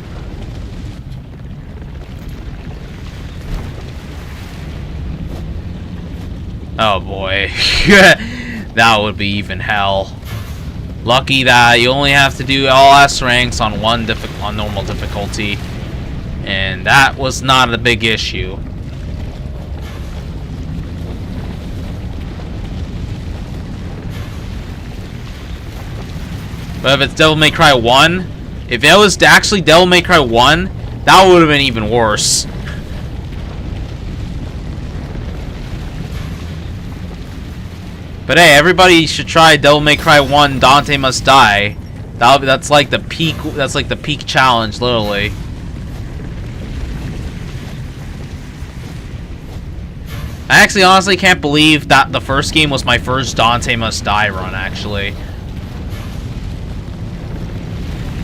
Oh boy. That would be even hell. Lucky that you only have to do all S ranks on on normal difficulty. And that was not a big issue. But if it's Devil May Cry 1, if it was actually Devil May Cry 1, that would have been even worse. But hey, everybody should try Devil May Cry 1 Dante Must Die. That's like the peak challenge, literally. I actually honestly can't believe that the first game was my first Dante Must Die run, actually.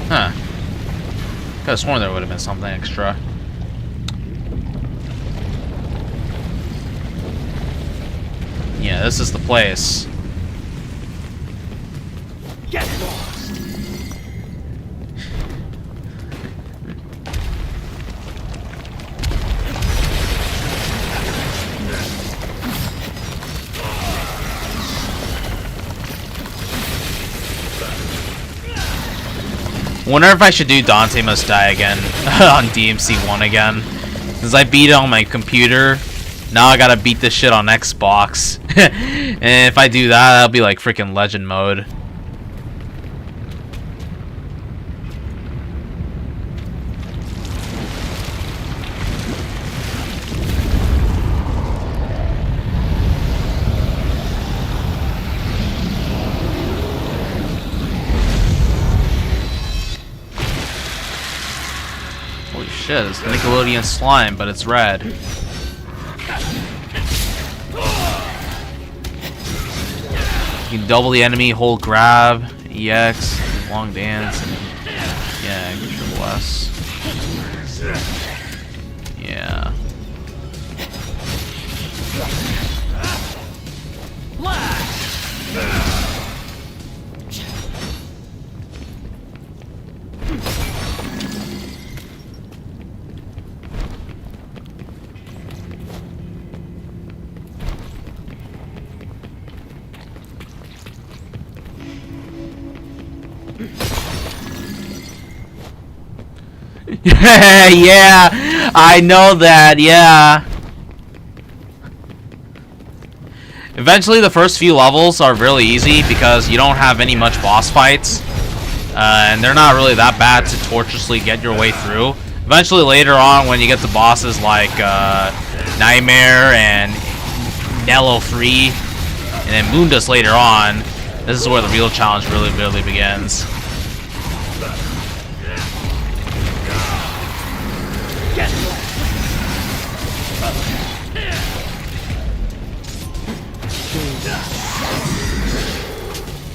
Huh. Could've sworn there would have been something extra. Yeah, this is the place. Get lost. Wonder if I should do Dante Must Die again on DMC1 again. Since I beat it on my computer, now I gotta beat this shit on Xbox. And if I do that, that'll be like freaking legend mode. Holy shit, it's Nickelodeon slime, but it's red. You can double the enemy, hold grab, EX, long dance, and yeah, triple S. Yeah. Yeah, I know that, yeah. Eventually, the first few levels are really easy because you don't have any much boss fights. And they're not really that bad to tortuously get your way through. Eventually, later on, when you get to bosses like Nightmare and Nello 3, and then Moondust later on, this is where the real challenge really begins.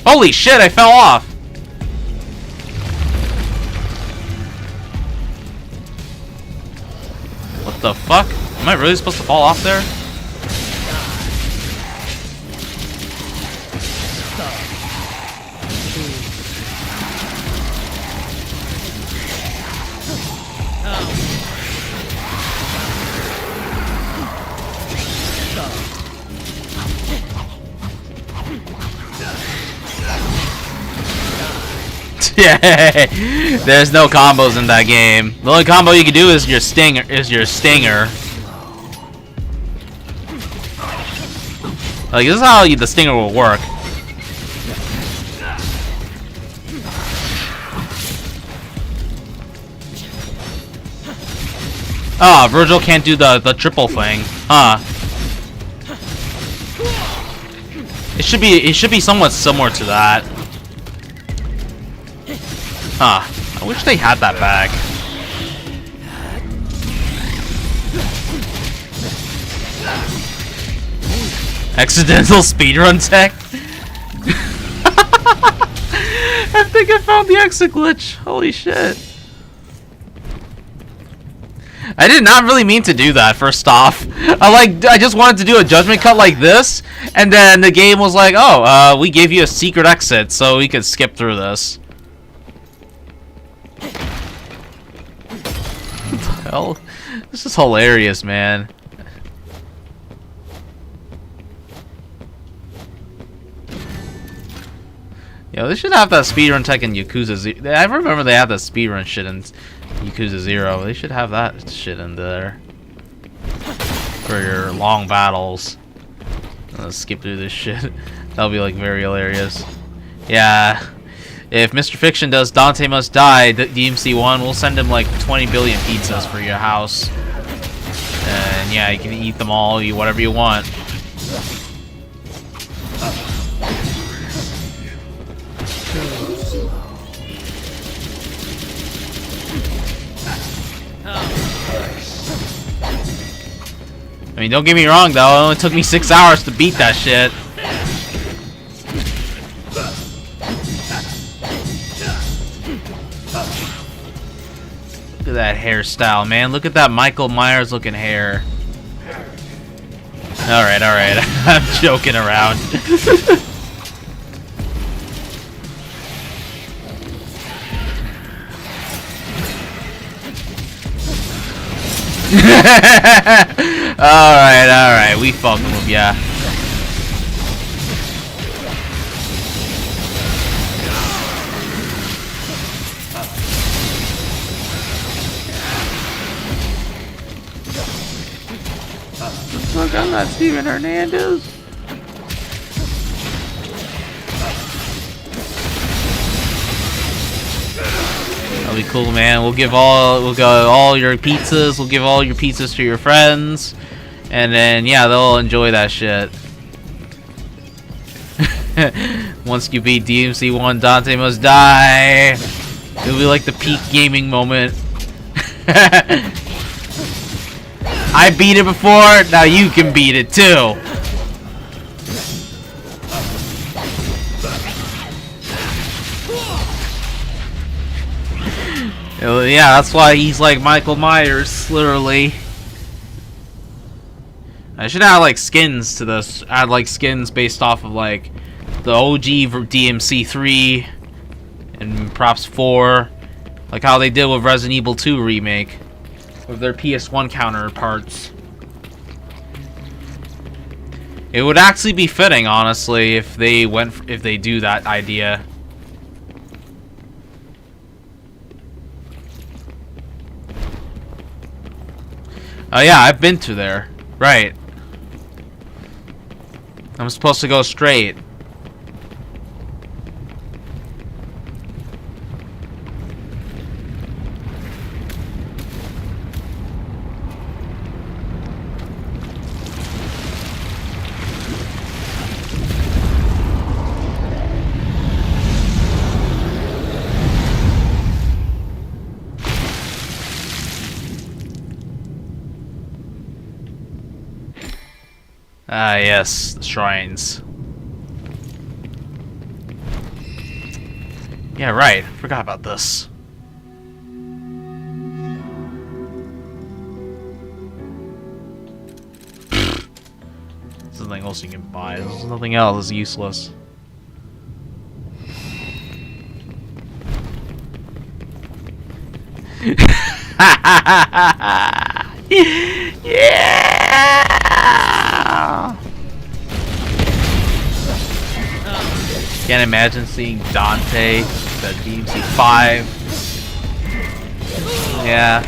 Holy shit, I fell off! What the fuck? Am I really supposed to fall off there? Yeah, there's no combos in that game. The only combo you can do is your stinger. Like, this is how the stinger will work. Oh, Vergil can't do the triple thing, huh? It should be somewhat similar to that. Huh. I wish they had that back. Accidental speedrun tech? I think I found the exit glitch. Holy shit. I did not really mean to do that, first off. I just wanted to do a judgment cut like this, and then the game was like, oh, we gave you a secret exit, so we could skip through this. What the hell? This is hilarious, man. Yo, they should have that speedrun tech in Yakuza 0. I remember they had that speedrun shit in Yakuza 0. They should have that shit in there. For your long battles. Let's skip through this shit. That'll be like very hilarious. Yeah. If Mr. Fiction does Dante Must Die, DMC1, we'll send him like 20 billion pizzas for your house. And yeah, you can eat them all, you whatever you want. I mean, don't get me wrong though, it only took me 6 hours to beat that shit. Look at that hairstyle, man. Look at that Michael Myers looking hair. Alright, alright. I'm joking around. Alright, alright. We fucking with ya. Look, I'm not Steven Hernandez. That'll be cool, man. We'll go all your pizzas. We'll give all your pizzas to your friends, and then yeah, they'll enjoy that shit. Once you beat DMC 1, Dante must die. It'll be like the peak gaming moment. I beat it before, now you can beat it too. Yeah, that's why he's like Michael Myers, literally. I should add like skins to this. Add like skins based off of like the OG DMC 3 and perhaps 4. Like how they did with Resident Evil 2 remake. With their PS1 counterparts. It would actually be fitting, honestly, if they do that idea. Oh yeah, I've been to there. Right. I'm supposed to go straight. Ah, yes, the shrines. Yeah, right. Forgot about this. There's nothing else you can buy. There's nothing else. It's useless. Yeah! Can't imagine seeing Dante, the DMC 5. Yeah.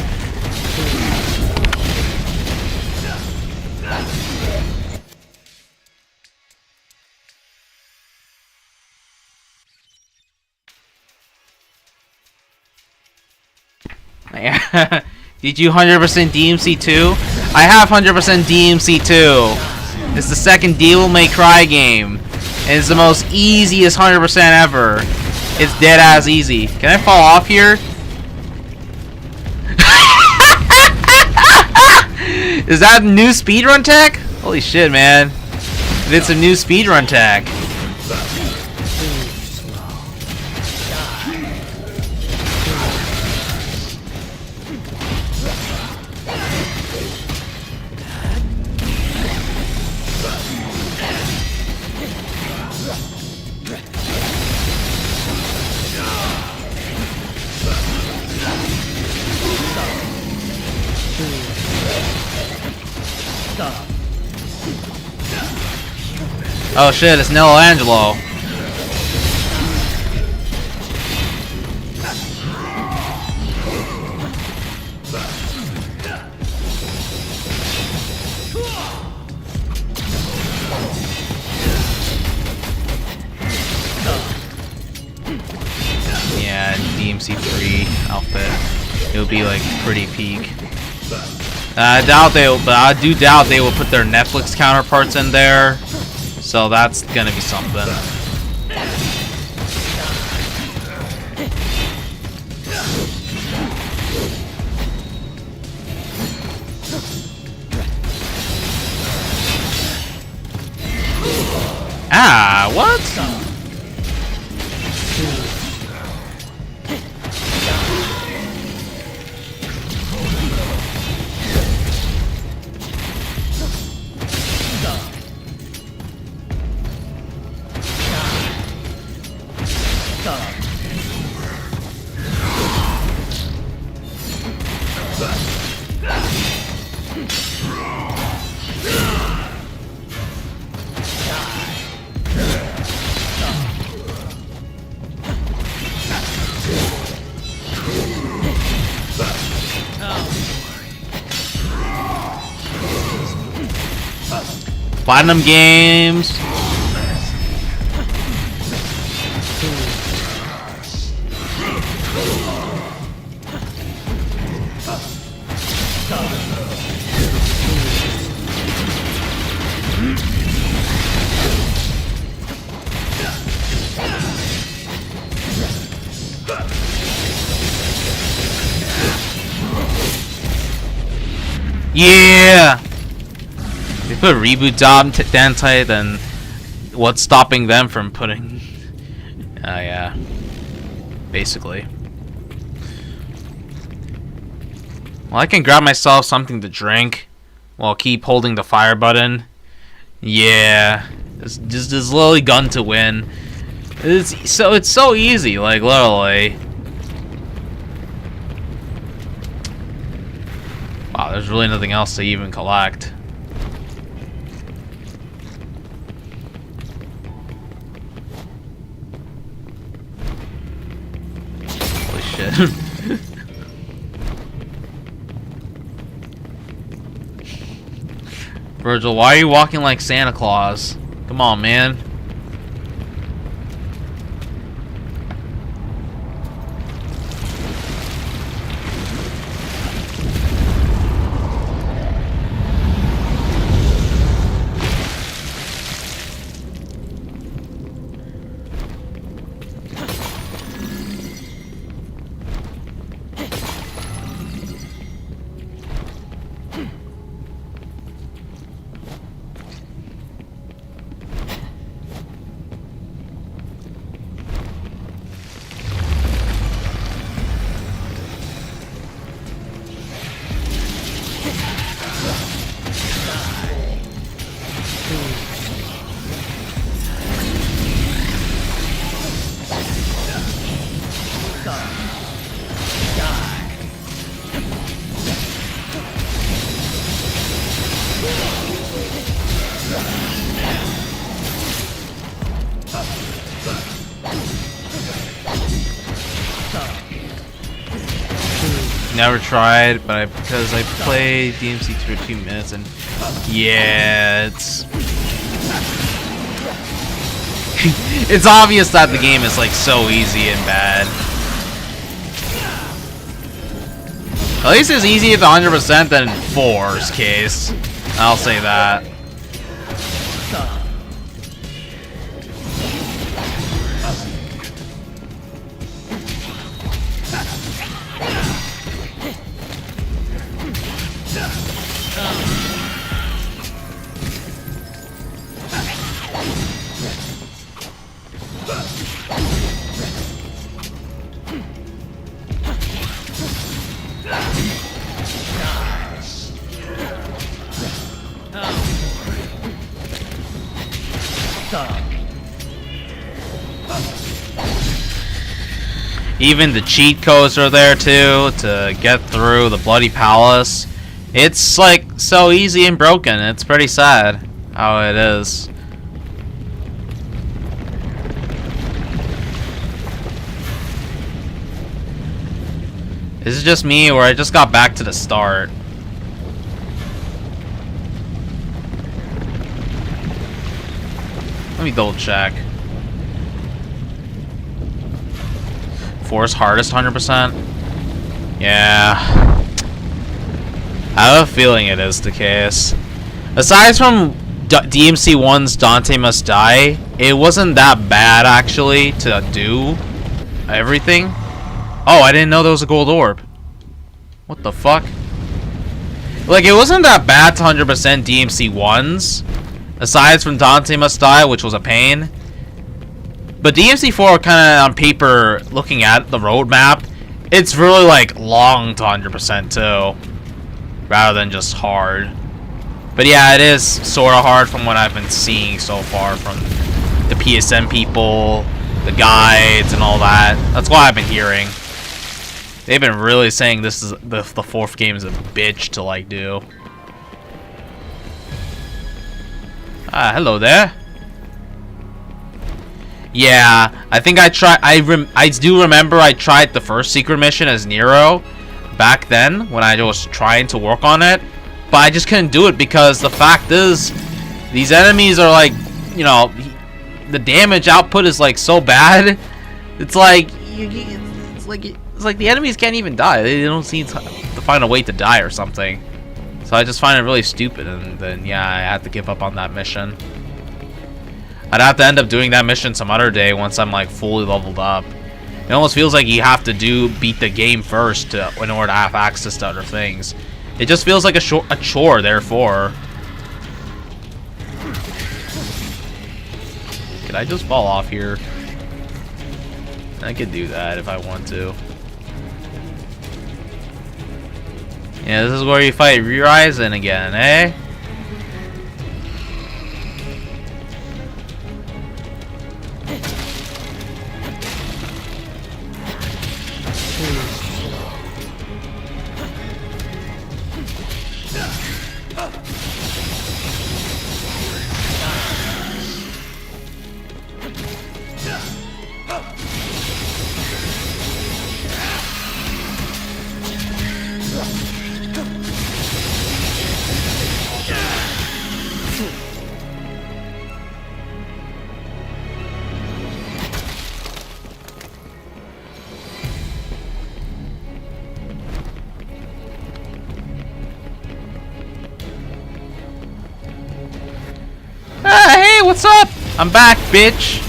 Did you 100% DMC 2? I have 100% DMC 2. It's the second Devil May Cry game. And it's the most easiest 100% ever. It's dead ass easy. Can I fall off here? Is that new speedrun tech? Holy shit, man. It's a new speedrun tech. Oh shit, it's Nello Angelo. Yeah, DMC 3 outfit. It'll be like pretty peak. I do doubt they will put their Netflix counterparts in there. So that's gonna be something. Yeah, what? Platinum games. Yeah. They put reboot Dante, then what's stopping them from putting? Yeah. Basically. Well, I can grab myself something to drink while keep holding the fire button. Yeah. It's just this literally gun to win. It's so easy, like literally. Wow, there's really nothing else to even collect. Holy shit. Vergil, why are you walking like Santa Claus? Come on, man. Never tried, but because I played DMC for 2 minutes and yeah, it's it's obvious that the game is like so easy and bad. At least it's easy at the 100% than in 4's case. I'll say that. Even the cheat codes are there too to get through the Bloody Palace. It's like so easy and broken. It's pretty sad how it is. Is it just me or I just got back to the start? Let me double check. 4's hardest 100%? Yeah. I have a feeling it is the case. Aside from DMC 1's Dante Must Die, it wasn't that bad actually to do everything. Oh, I didn't know there was a gold orb. What the fuck? Like, it wasn't that bad to 100% DMC 1's. Aside from Dante Must Die, which was a pain. But DMC4 kind of on paper, looking at the roadmap, it's really like long to 100% too, rather than just hard. But yeah, it is sort of hard from what I've been seeing so far from the PSN people, the guides, and all that. That's what I've been hearing. They've been really saying this is the fourth game is a bitch to like do. Ah, hello there. Yeah, I think I tried. I do remember I tried the first secret mission as Nero back then when I was trying to work on it, but I just couldn't do it because the fact is, these enemies are like, you know, the damage output is like so bad. It's like it's like the enemies can't even die. They don't seem to find a way to die or something. So I just find it really stupid, and then yeah, I had to give up on that mission. I'd have to end up doing that mission some other day once I'm like fully leveled up. It almost feels like you have to beat the game first in order to have access to other things. It just feels like a chore, therefore. Could I just fall off here? I could do that if I want to. Yeah, this is where you fight Ryzen again, eh? Hey, what's up? I'm back, bitch.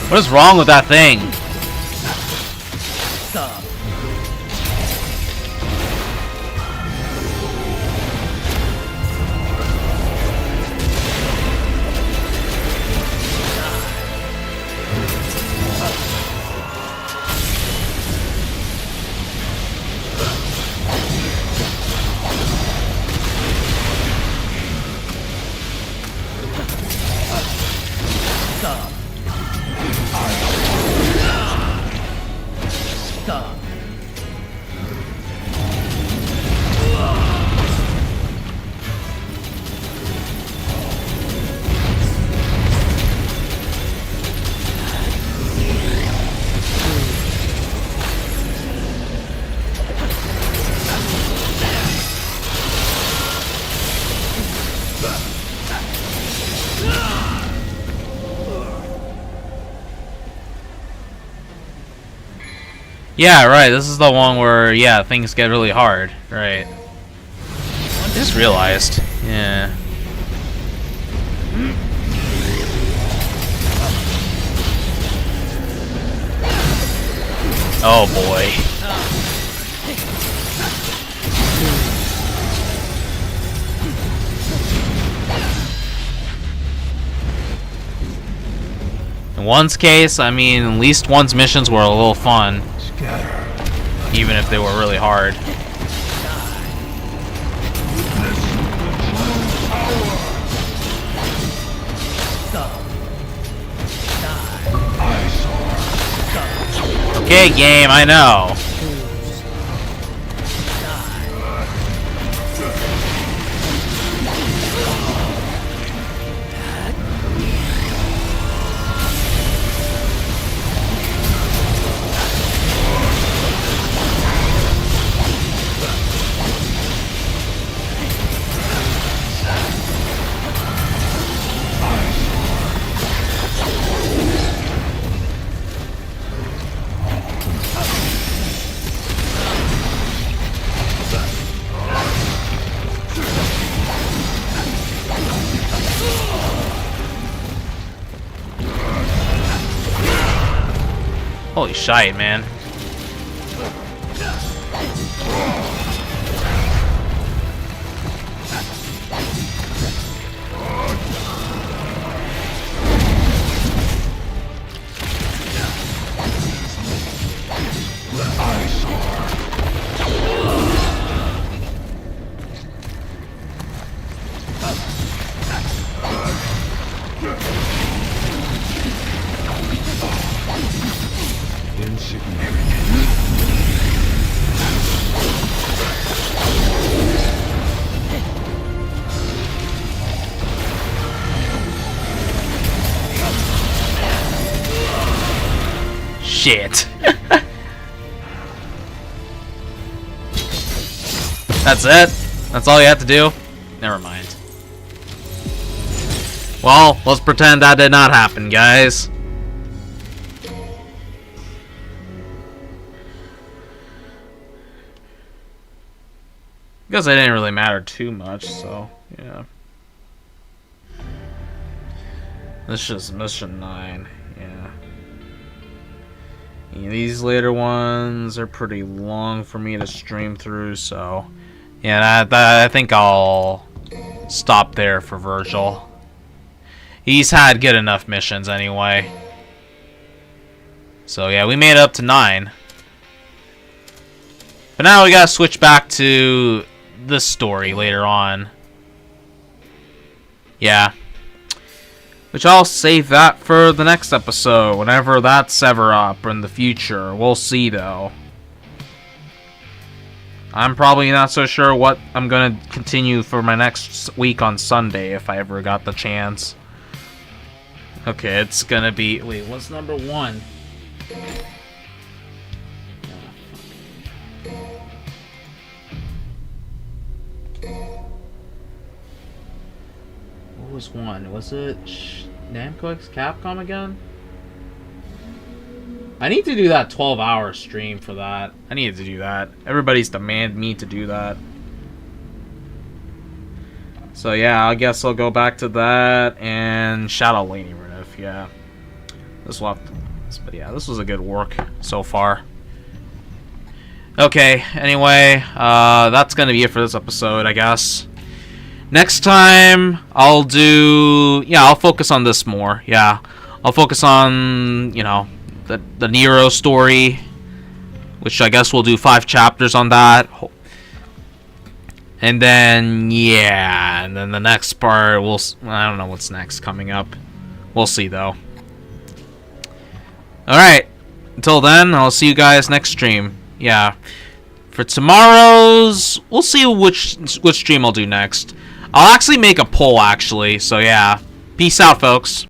What is wrong with that thing? Yeah, right, this is the one where, yeah, things get really hard. Right. I just realized. Yeah. Oh boy. In one's case, I mean, at least one's missions were a little fun. Even if they were really hard. Okay, game, I know. Holy shite, man. Shit. That's it? That's all you have to do? Never mind. Well, let's pretend that did not happen, guys. Because it didn't really matter too much, so, yeah. This is mission 9, yeah. These later ones are pretty long for me to stream through, so yeah, I think I'll stop there for Vergil. He's had good enough missions anyway. So yeah, we made it up to 9. But now we gotta switch back to this story later on. Yeah. Which I'll save that for the next episode, whenever that's ever up in the future. We'll see, though. I'm probably not so sure what I'm going to continue for my next week on Sunday, if I ever got the chance. Okay, it's going to be... Wait, what's number 1? What was 1? Was it Namco X Capcom again? I need to do that 12-hour stream for that. I need to do that. Everybody's demanded me to do that. So yeah, I guess I'll go back to that and Shadow Lady Riff. Yeah, this will have to, but yeah, this was a good work so far. Okay, anyway, that's gonna be it for this episode, I guess. Next time, I'll do... Yeah, I'll focus on this more. Yeah, I'll focus on, you know, the Nero story, which I guess we'll do 5 chapters on that. And then, yeah, and then the next part, I don't know what's next coming up. We'll see, though. Alright, until then, I'll see you guys next stream. Yeah, for tomorrow's, we'll see which stream I'll do next. I'll actually make a poll, actually, so yeah. Peace out, folks.